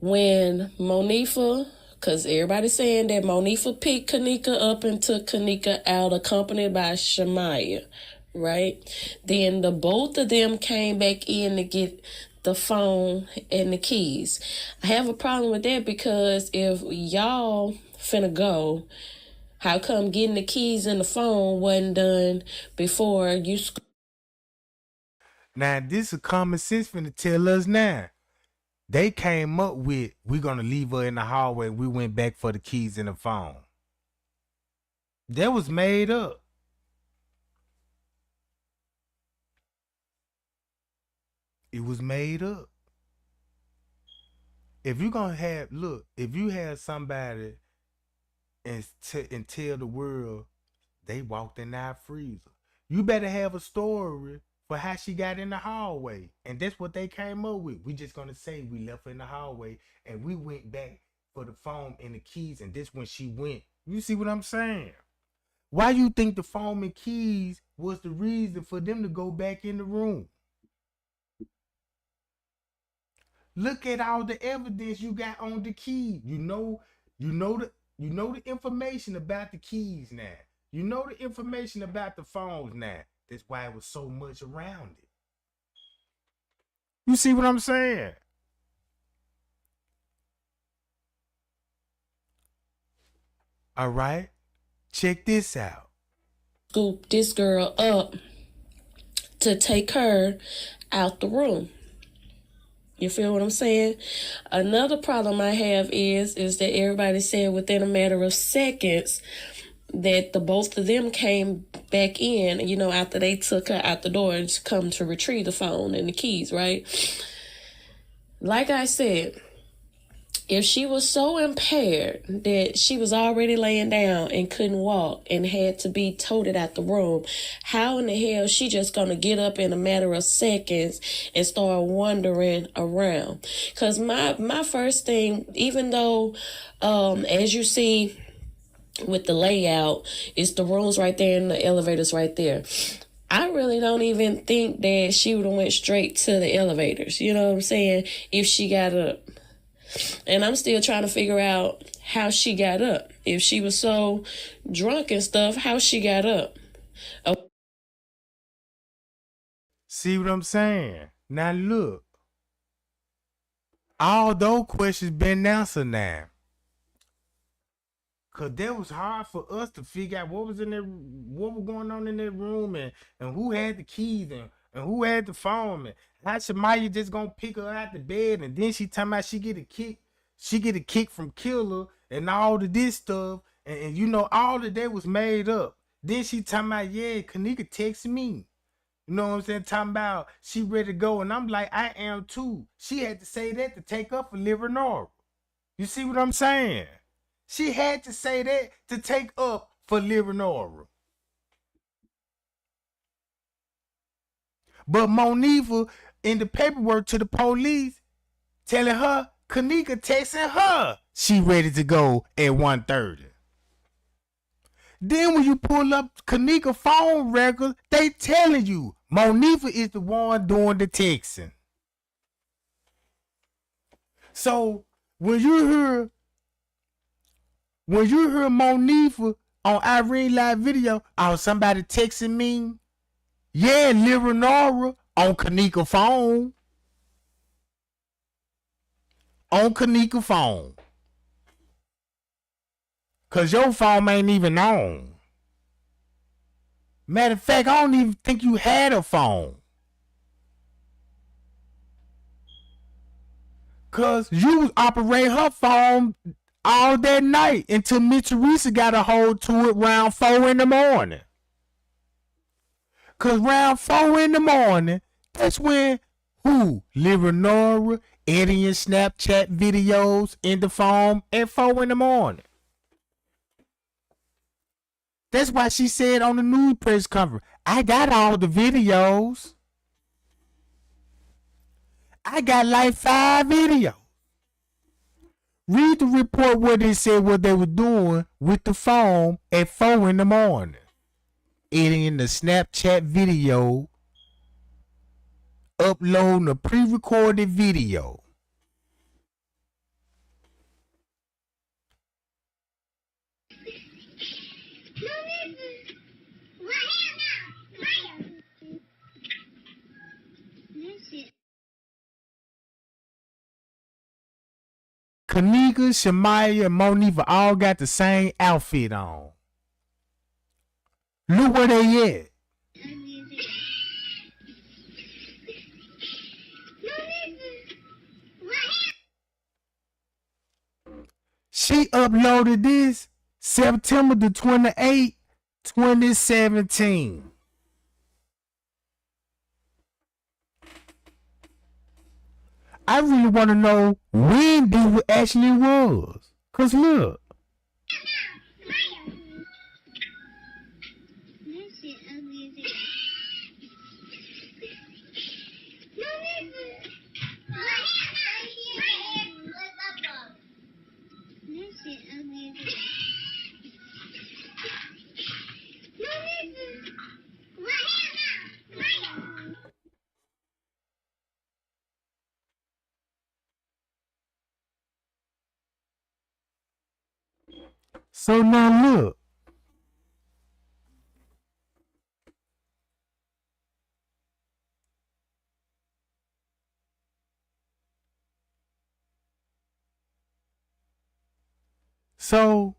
when Monifa, because everybody's saying that Monifa picked KENNEKA up and took KENNEKA out, accompanied by Shamaya, right? Then the both of them came back in to get the phone and the keys. I have a problem with that because if y'all finna go, how come getting the keys and the phone wasn't done before you? Now this is common sense finna tell us now. They came up with, we're gonna leave her in the hallway. We went back for the keys and the phone. That was made up. It was made up. If you gonna have if you have somebody and tell the world they walked in our freezer, you better have a story for how she got in the hallway. And that's what they came up with. We just gonna say we left her in the hallway and we went back for the phone and the keys, and this when she went. You see what I'm saying? Why you think the phone and keys was the reason for them to go back in the room? Look at all the evidence you got on the key. You know the information about the keys now. You know the information about the phones now. That's why it was so much around it. You see what I'm saying? All right. Check this out. Scoop this girl up to take her out the room. You feel what I'm saying? Another problem I have is that everybody said within a matter of seconds that the both of them came back in, you know, after they took her out the door and come to retrieve the phone and the keys, right? Like I said, if she was so impaired that she was already laying down and couldn't walk and had to be toted out the room, how in the hell she just gonna get up in a matter of seconds and start wandering around? Because my first thing, even though as you see with the layout, it's the rooms right there and the elevators right there, I really don't even think that she would have went straight to the elevators. You know what I'm saying? If she got up. And I'm still trying to figure out how she got up. If she was so drunk and stuff, how she got up. Oh. See what I'm saying? Now look. All those questions been answered now. Cause that was hard for us to figure out what was going on in that room, and who had the keys, and who had the phone, and how Shamaya just gonna pick her out the bed, and then she talking about she get a kick from Killer and all of this stuff, and you know all of that was made up. Then she talking about, yeah, KENNEKA text me. You know what I'm saying? Talking about she ready to go, and I'm like, I am too. She had to say that to take up for Leonora. You see what I'm saying? She had to say that to take up for Leonora. But Monifa in the paperwork to the police telling her KENNEKA texting her she ready to go at 1:30. Then when you pull up KENNEKA phone records, they telling you Monifa is the one doing the texting. So when you hear Monifa on Irene live video, oh, somebody texting me, yeah, Leonora on KENNEKA phone. On KENNEKA phone. Cause your phone ain't even on. Matter of fact, I don't even think you had a phone. Cause you was operating her phone all that night until Miss Teresa got a hold to it around 4 in the morning. Cause around 4 in the morning, that's when Leonora editing Snapchat videos in the phone at 4 in the morning. That's why she said on the news press conference, I got all the videos. I got like 5 videos. Read the report where they said what they were doing with the phone at 4 in the morning. Editing the Snapchat video, uploading a pre-recorded video. KENNEKA, Shamaya, and Monifa all got the same outfit on. Look where they at. She uploaded this September the 28th, 2017. I really want to know when this actually was. Cause look. So now look. So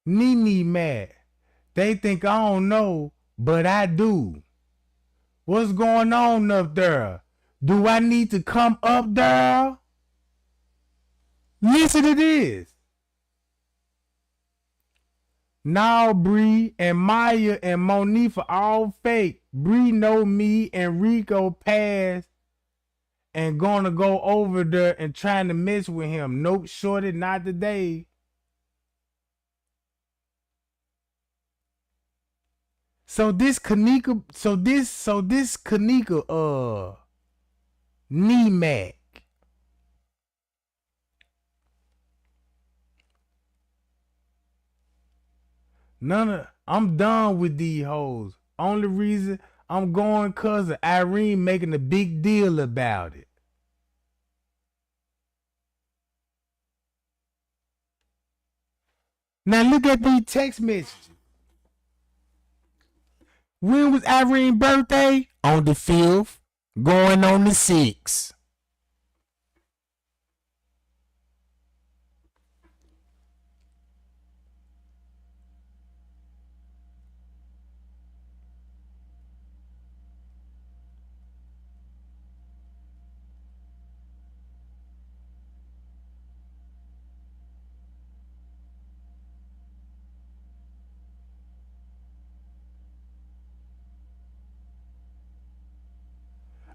Nene mad. They think I don't know, but I do. What's going on up there? Do I need to come up there? Listen to this. Now Bree and Maya and Monifa all fake. Bree know me and Rico passed and gonna go over there and trying to mess with him. Nope, shorty, not today. So this Kanika, Nemac. I'm done with these hoes. Only reason I'm going cause of Irene making a big deal about it. Now look at these text messages. When was Irene's birthday? On the 5th, going on the 6th.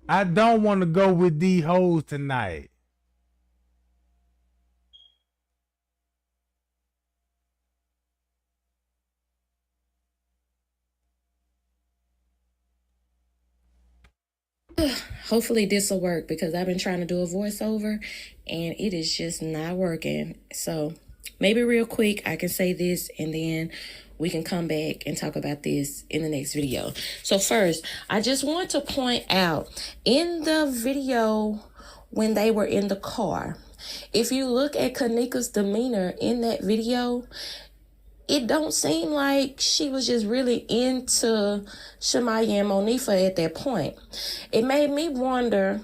I don't want to go with these hoes tonight. Hopefully this will work because I've been trying to do a voiceover and it is just not working. So maybe real quick I can say this and then we can come back and talk about this in the next video. So first, I just want to point out in the video when they were in the car, if you look at KENNEKA's demeanor in that video, it don't seem like she was just really into Shamaya and Monifa at that point. It made me wonder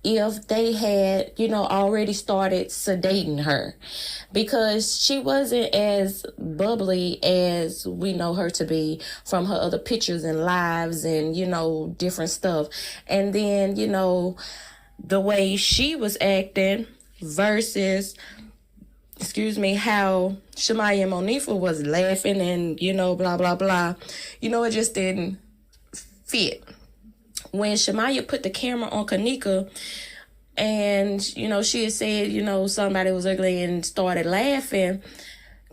if they had, already started sedating her because she wasn't as bubbly as we know her to be from her other pictures and lives and, different stuff. And then, the way she was acting versus how Shamaya and Monifa was laughing and, blah, blah, blah. It just didn't fit. When Shamaya put the camera on KENNEKA and, she had said, somebody was ugly and started laughing,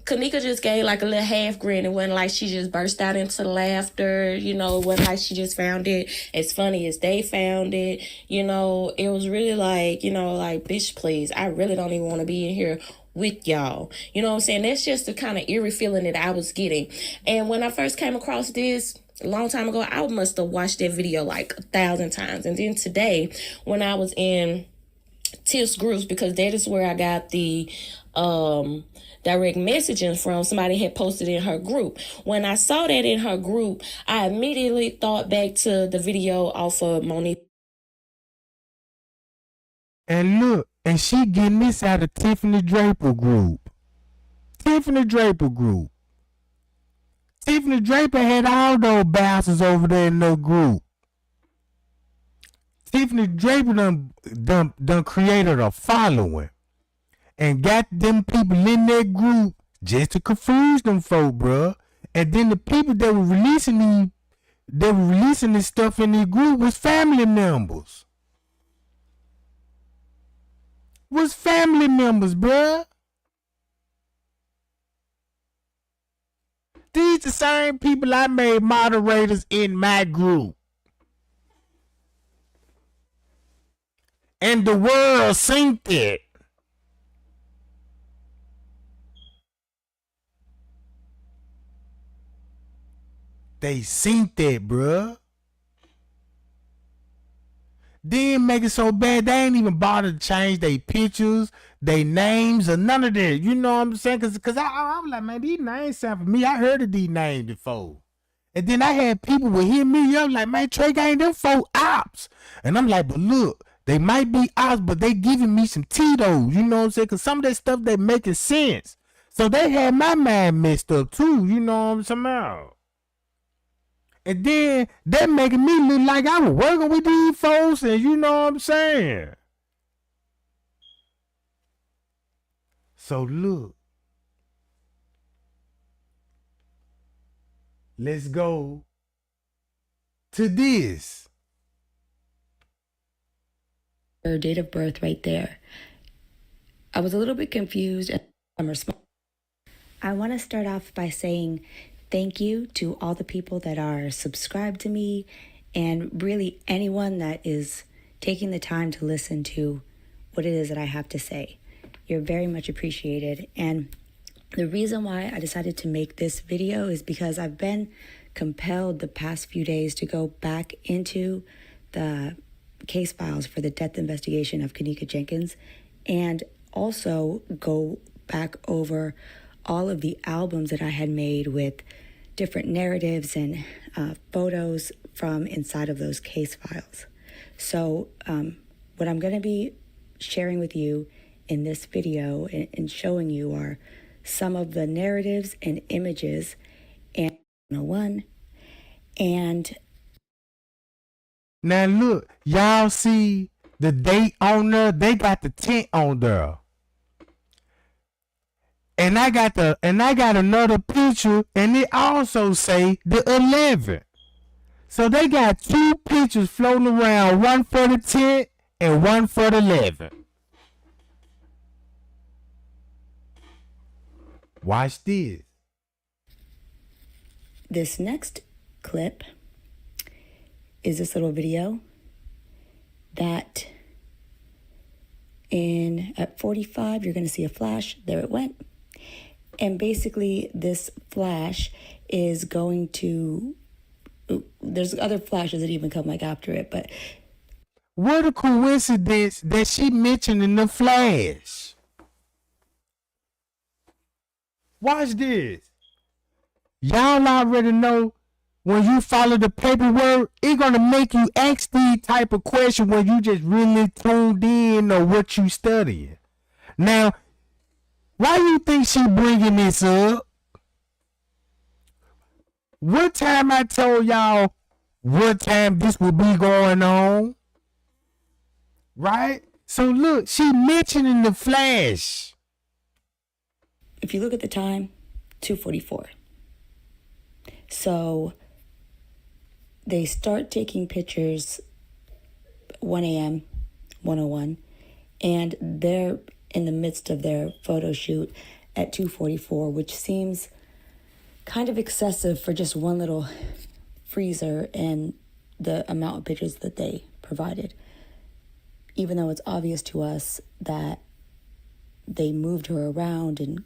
KENNEKA just gave like a little half grin. It wasn't like she just burst out into laughter. It wasn't like she just found it as funny as they found it. It was really like, bitch, please, I really don't even want to be in here with y'all. You know what I'm saying? That's just the kind of eerie feeling that I was getting. And when I first came across this a long time ago, I must have watched that video like 1,000 times. And then today, when I was in Tiff's groups, because that is where I got the direct messaging from, somebody had posted in her group. When I saw that in her group, I immediately thought back to the video off of Monique. And look, and she getting this out of Tiffany Draper group. Tiffany Draper group. Tiffany Draper had all those bouncers over there in the group. Tiffany Draper done created a following and got them people in that group just to confuse them folk, bruh. And then the people that were releasing this stuff in the group was family members. Bruh. These the same people I made moderators in my group. And the world seen it. They seen that, bruh. Then make it so bad they ain't even bother to change their pictures, their names, or none of that. You know what I'm saying? Cause I was like, man, these names sound for me. I heard of these names before. And then I had people would hear me. I'm like, man, Trey ain't them folk ops. And I'm like, but look, they might be ops, but they giving me some Tito's. You know what I'm saying? Cause some of that stuff they making sense. So they had my mind messed up too. You know what I'm saying? About. And then that making me look like I was working with these folks, and you know what I'm saying. So look, let's go to this. Her date of birth right there. I was a little bit confused. I want to start off by saying thank you to all the people that are subscribed to me and really anyone that is taking the time to listen to what it is that I have to say. You're very much appreciated. And the reason why I decided to make this video is because I've been compelled the past few days to go back into the case files for the death investigation of KENNEKA Jenkins and also go back over all of the albums that I had made with different narratives and photos from inside of those case files. So what I'm going to be sharing with you in this video and showing you are some of the narratives and images and 101. And now look, y'all see the date on there? They got the tent on there. And I got another picture, and it also say the 11th. So they got two pictures floating around, one for the 10th and one for the 11th. Watch this. This next clip is this little video that at 45, you're going to see a flash. There it went. And basically, this flash is going to... There's other flashes that even come like after it, but... What a coincidence that she mentioned in the flash. Watch this. Y'all already know when you follow the paperwork, it's going to make you ask these type of questions when you just really tuned in or what you studying. Now, why you think she bringing this up? What time I told y'all what time this will be going on? Right? So look, she mentioned in the flash. If you look at the time, 2:44. So they start taking pictures 1 a.m., 101, and they're in the midst of their photo shoot at 2:44, which seems kind of excessive for just one little freezer and the amount of pictures that they provided. Even though it's obvious to us that they moved her around and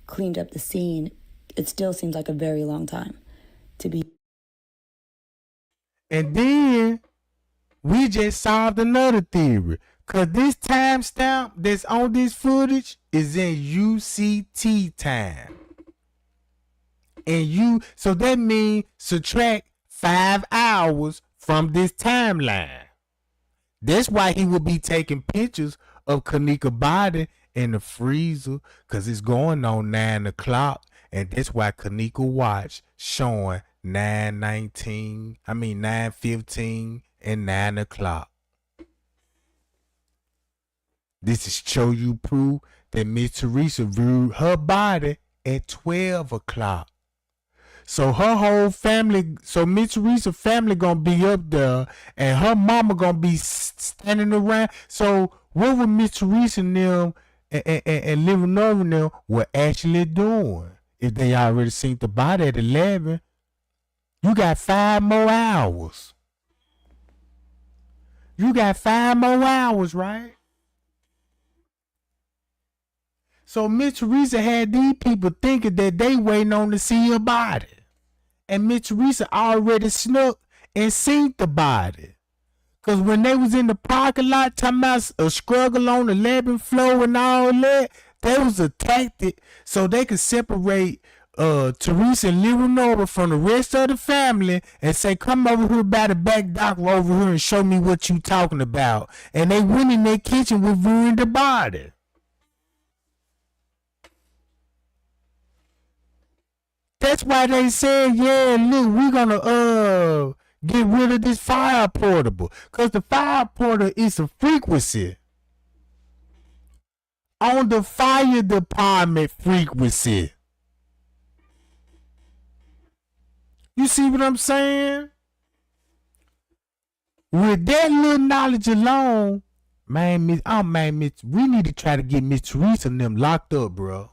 cleaned up the scene, it still seems like a very long time to be. And then we just solved another theory. Cause this timestamp that's on this footage is in UCT time. And so that means subtract 5 hours from this timeline. That's why he will be taking pictures of KENNEKA body in the freezer, cause it's going on 9 o'clock, and that's why KENNEKA watch showing 9:15 and 9 o'clock. This is show you proof that Miss Teresa viewed her body at 12 o'clock. So her whole family, so Miss Teresa's family gonna be up there, and her mama gonna be standing around. So what would Miss Teresa and them and living over them were actually doing? If they already seen the body at 11, you got 5 more hours. You got 5 more hours, right? So Miss Teresa had these people thinking that they waiting on to see her body. And Miss Teresa already snuck and seen the body. Because when they was in the parking lot talking about a struggle on the 11th floor and all that, that was a tactic so they could separate Teresa and Leonora from the rest of the family and say, come over here by the back dock over here and show me what you talking about. And they went in their kitchen with ruined the body. That's why they said, yeah, look, we're gonna get rid of this fire portable. Cause the fire portal is a frequency. On the fire department frequency. You see what I'm saying? With that little knowledge alone, man, we need to try to get Miss Teresa and them locked up, bro.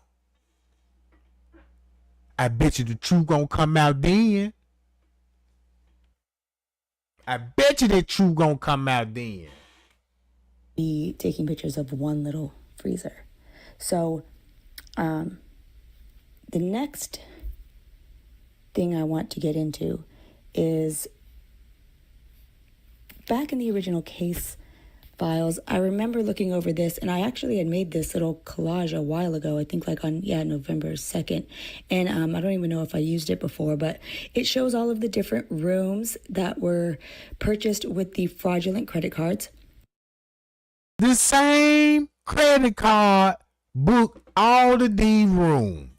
I bet you the truth gonna come out then. I bet you the truth gonna come out then. Be taking pictures of one little freezer. So, the next thing I want to get into is back in the original case files. I remember looking over this, and I actually had made this little collage a while ago. I think like on November 2nd, and I don't even know if I used it before, but it shows all of the different rooms that were purchased with the fraudulent credit cards. The same credit card booked all of these rooms.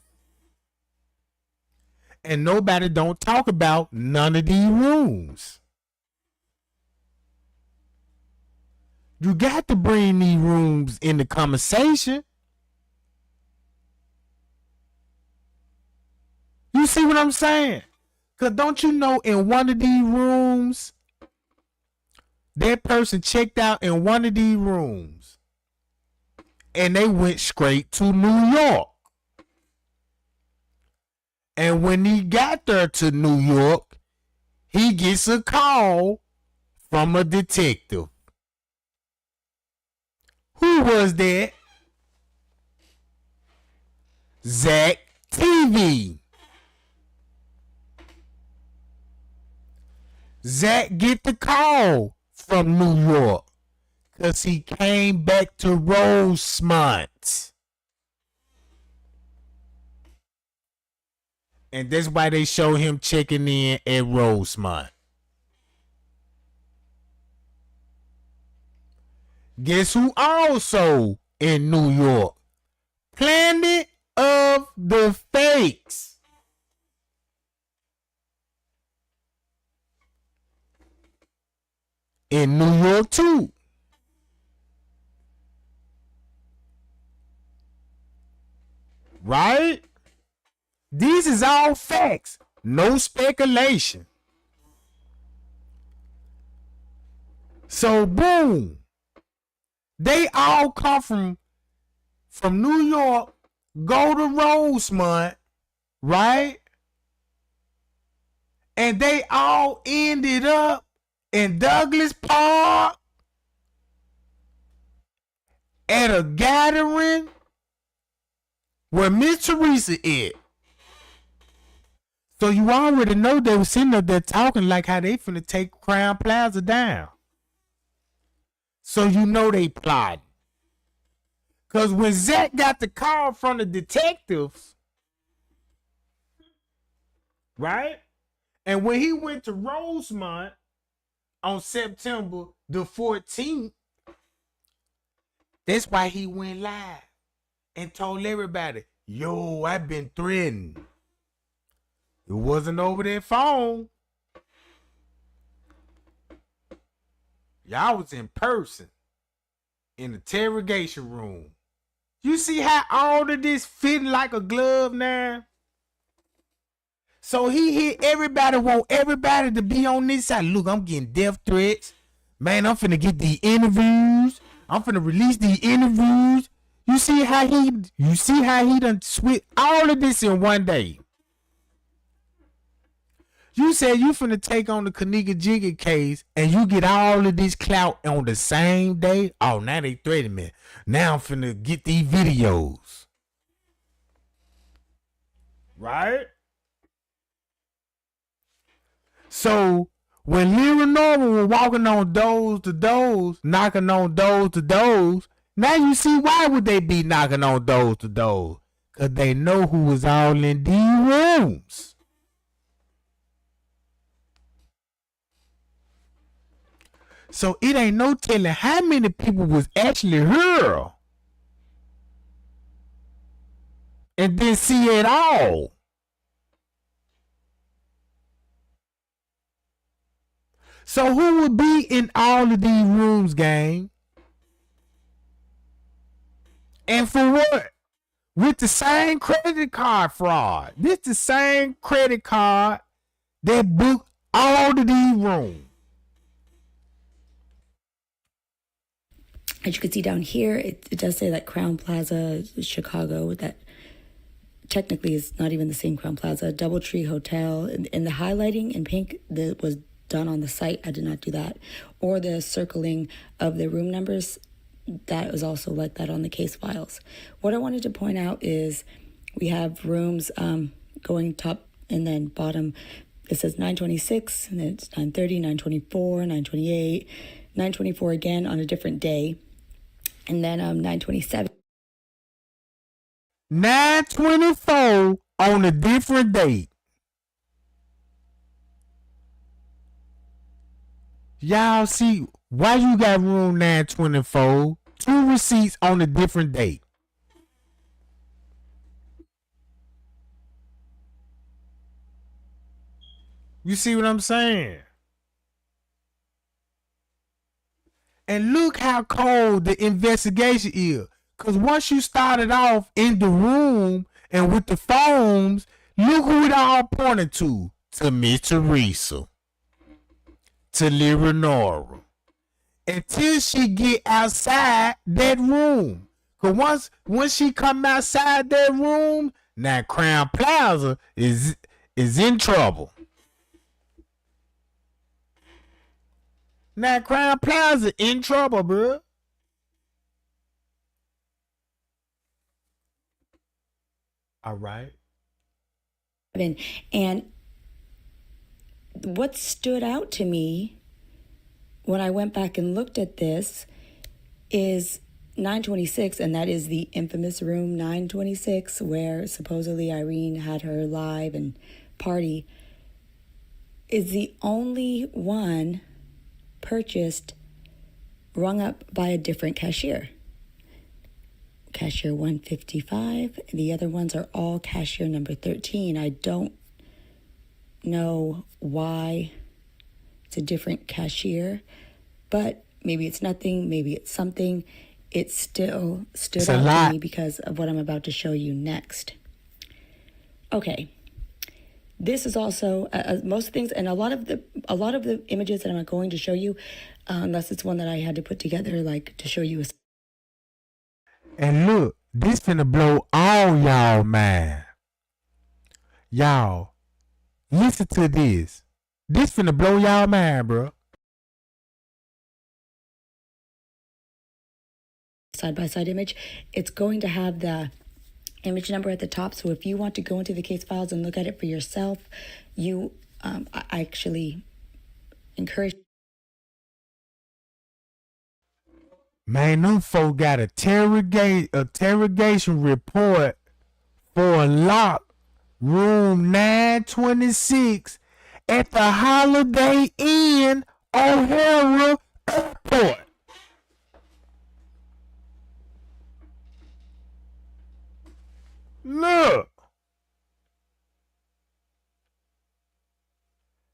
And nobody don't talk about none of these rooms. You got to bring these rooms in the conversation. You see what I'm saying? Because don't you know in one of these rooms, that person checked out in one of these rooms and they went straight to New York. And when he got there to New York, he gets a call from a detective. Who was that? Zach TV. Zach get the call from New York because he came back to Rosemont. And that's why they show him checking in at Rosemont. Guess who also in New York? Planet of the Fakes. In New York too. Right? These is all facts. No speculation. So boom. They all come from New York, go to Rosemont, right? And they all ended up in Douglas Park at a gathering where Miss Teresa is. So you already know they were sitting up there talking like how they finna take Crown Plaza down. So you know they plotting. Because when Zach got the call from the detectives, right? And when he went to Rosemont on September the 14th, that's why he went live and told everybody, yo, I've been threatened. It wasn't over their phone. Y'all was in person in the interrogation room. You see how all of this fitting like a glove now? So he hit everybody, want everybody to be on this side. Look, I'm getting death threats. Man, I'm finna get the interviews. I'm finna release the interviews. You see how he done switch all of this in one day. You said you finna take on the KENNEKA Jigga case and you get all of this clout on the same day. Oh, now they threaten me. Now I'm finna get these videos. Right? So when Lyra Norman was walking on doors to doors, knocking on doors to doors, now you see why would they be knocking on doors to doors? Cause they know who was all in these rooms. So it ain't no telling how many people was actually here and didn't see it all. So who would be in all of these rooms, gang? And for what? With the same credit card fraud. This the same credit card that booked all of these rooms. As you can see down here, it does say that Crown Plaza, Chicago, that technically is not even the same Crown Plaza. Doubletree Hotel, and the highlighting in pink that was done on the site, I did not do that. Or the circling of the room numbers, that was also like that on the case files. What I wanted to point out is we have rooms going top and then bottom. It says 926, and then it's 930, 924, 928, 924 again on a different day. And then 927. 924 on a different date. Y'all see why you got room 924? 2 receipts on a different date. You see what I'm saying? And look how cold the investigation is. Because once you started off in the room and with the phones, look who it all pointed to. To Miss Teresa. To Lyra Nora. Until she get outside that room. Because once she come outside that room, now Crown Plaza is in trouble. Now Crown Plaza in trouble, bro. All right. And what stood out to me when I went back and looked at this is 926, and that is the infamous room 926 where supposedly Irene had her live and party, is the only one purchased rung up by a different cashier. Cashier 155. The other ones are all cashier number 13. I don't know why it's a different cashier, but maybe it's nothing, maybe it's something. It still stood out to me because of what I'm about to show you next. Okay. This is also most things, and a lot of the images that I'm going to show you, unless it's one that I had to put together, like to show you. And look, this finna blow all y'all mind. Y'all, listen to this. This finna blow y'all mind, bro. Side-by-side image. It's going to have the image number at the top, so if you want to go into the case files and look at it for yourself, you I actually encourage. Man, them folk got a interrogation report for a lock room 926 at the Holiday Inn O'Hara Airport. Look.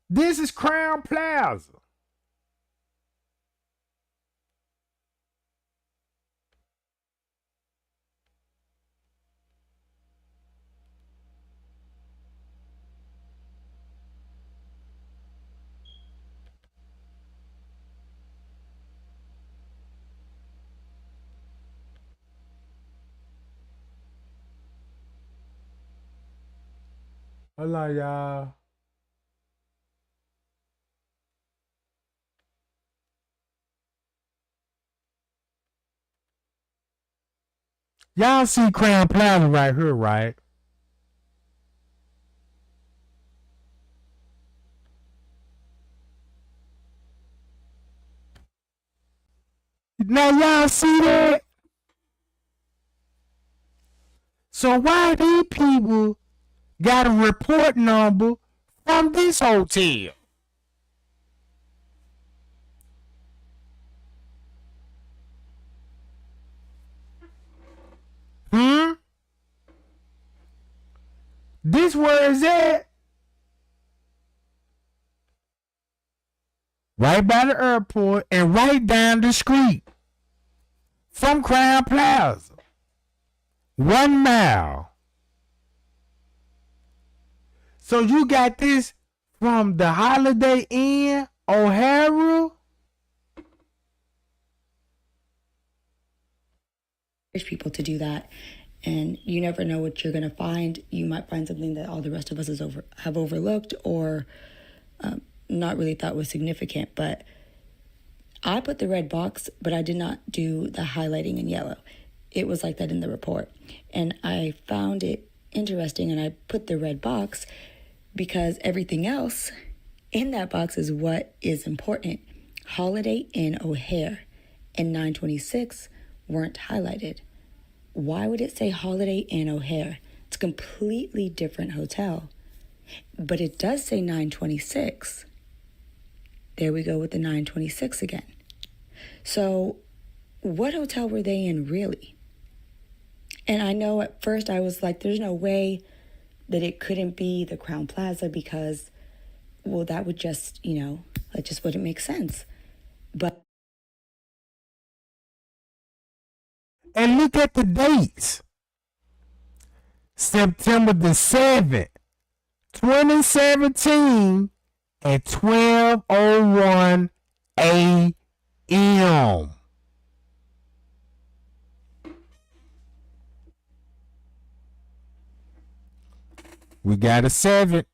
This is Crown Plaza. Hold on, y'all. Y'all see Crown Plaza right here, right? Now y'all see that? So why these people got a report number from this hotel? Hmm? This where is at? Right by the airport and right down the street from Crown Plaza. 1 mile. So you got this from the Holiday Inn, O'Hara? People to do that, and you never know what you're going to find. You might find something that all the rest of us have overlooked or not really thought was significant. But I put the red box, but I did not do the highlighting in yellow. It was like that in the report, and I found it interesting, and I put the red box because everything else in that box is what is important. Holiday Inn O'Hare and 926 weren't highlighted. Why would it say Holiday Inn O'Hare? It's a completely different hotel. But it does say 926. There we go with the 926 again. So what hotel were they in really? And I know at first I was like, there's no way that it couldn't be the Crown Plaza because, well, that would just, that just wouldn't make sense. But And look at the dates. September the 7th, 2017 at 12:01 a.m. We got a 7.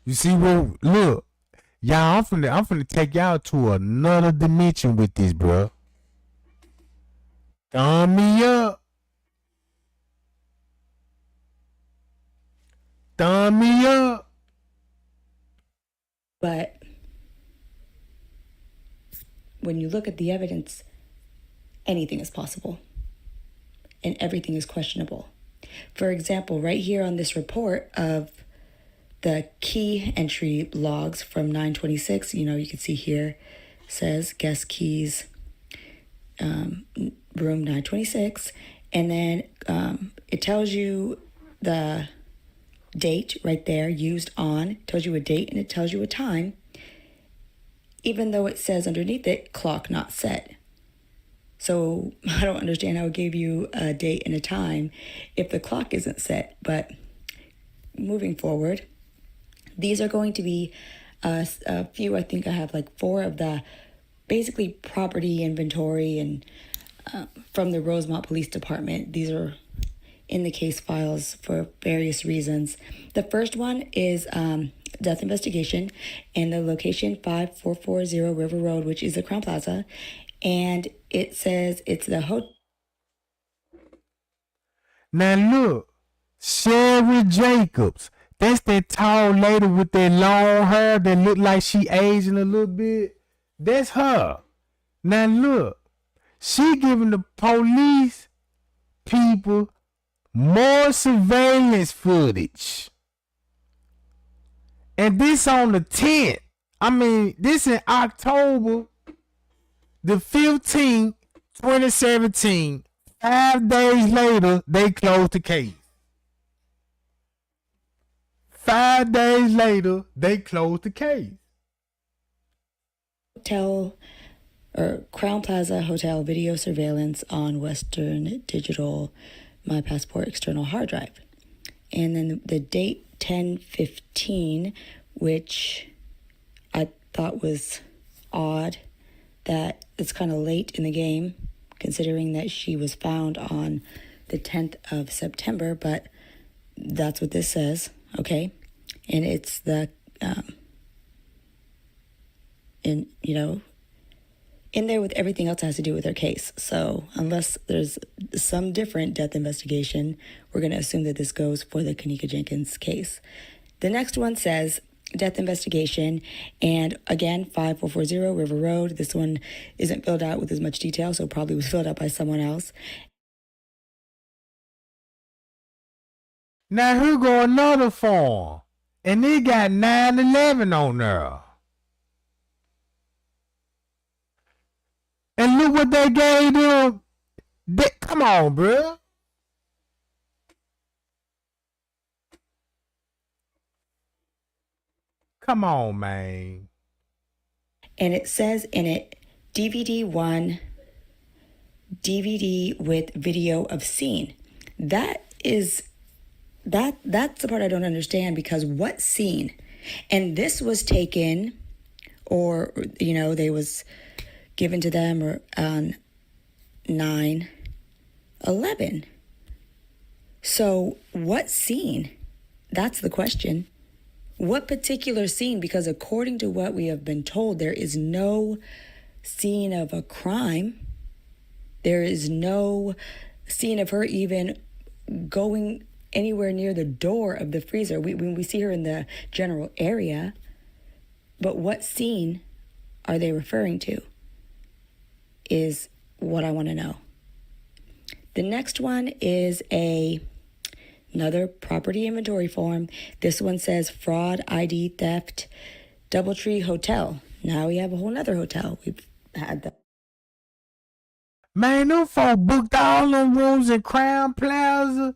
You see what? Look, y'all, I'm finna take y'all to another dimension with this, bro. Thumb me up. Thumb me up. But when you look at the evidence, anything is possible and everything is questionable. For example, right here on this report of the key entry logs from 926, you can see here says guest keys, room 926, and then it tells you the date right there used on, it tells you a date and it tells you a time, even though it says underneath it clock not set. So I don't understand how it gave you a date and a time if the clock isn't set. But moving forward, these are going to be a few, I think I have like 4 of the basically property inventory and from the Rosemont Police Department. These are in the case files for various reasons. The first one is death investigation and the location 5440 River Road, which is the Crown Plaza. And it says it's the hotel. Now look, Sherry Jacobs. That's that tall lady with that long hair that look like she aging a little bit. That's her. Now look, she giving the police people more surveillance footage. And this on the 10th. I mean, this in October the 15th, 2017. 5 days later, they closed the case. 5 days later, they closed the case. Hotel or Crown Plaza Hotel video surveillance on Western Digital My Passport external hard drive. And then the date 10/15, which I thought was odd that it's kind of late in the game, considering that she was found on the 10th of September, but that's what this says, okay? And it's the, in there with everything else that has to do with her case. So unless there's some different death investigation, we're going to assume that this goes for the KENNEKA Jenkins case. The next one says death investigation, and again, 5440 River Road. This one isn't filled out with as much detail, so probably was filled out by someone else. Now here go another form, and they got 9/11 on there. And look what they gave them. Come on, bro. Come on, man. And it says in it, DVD 1, DVD with video of scene. That's the part I don't understand, because what scene? And this was taken, or, they was given to them or on 9/11. So what scene? That's the question. What particular scene? Because according to what we have been told, there is no scene of a crime. There is no scene of her even going anywhere near the door of the freezer. We see her in the general area. But what scene are they referring to is what I want to know. The next one is another property inventory form. This one says fraud, ID theft, Doubletree Hotel. Now we have a whole nother hotel. We've had that. Man, them folk booked all them rooms in Crown Plaza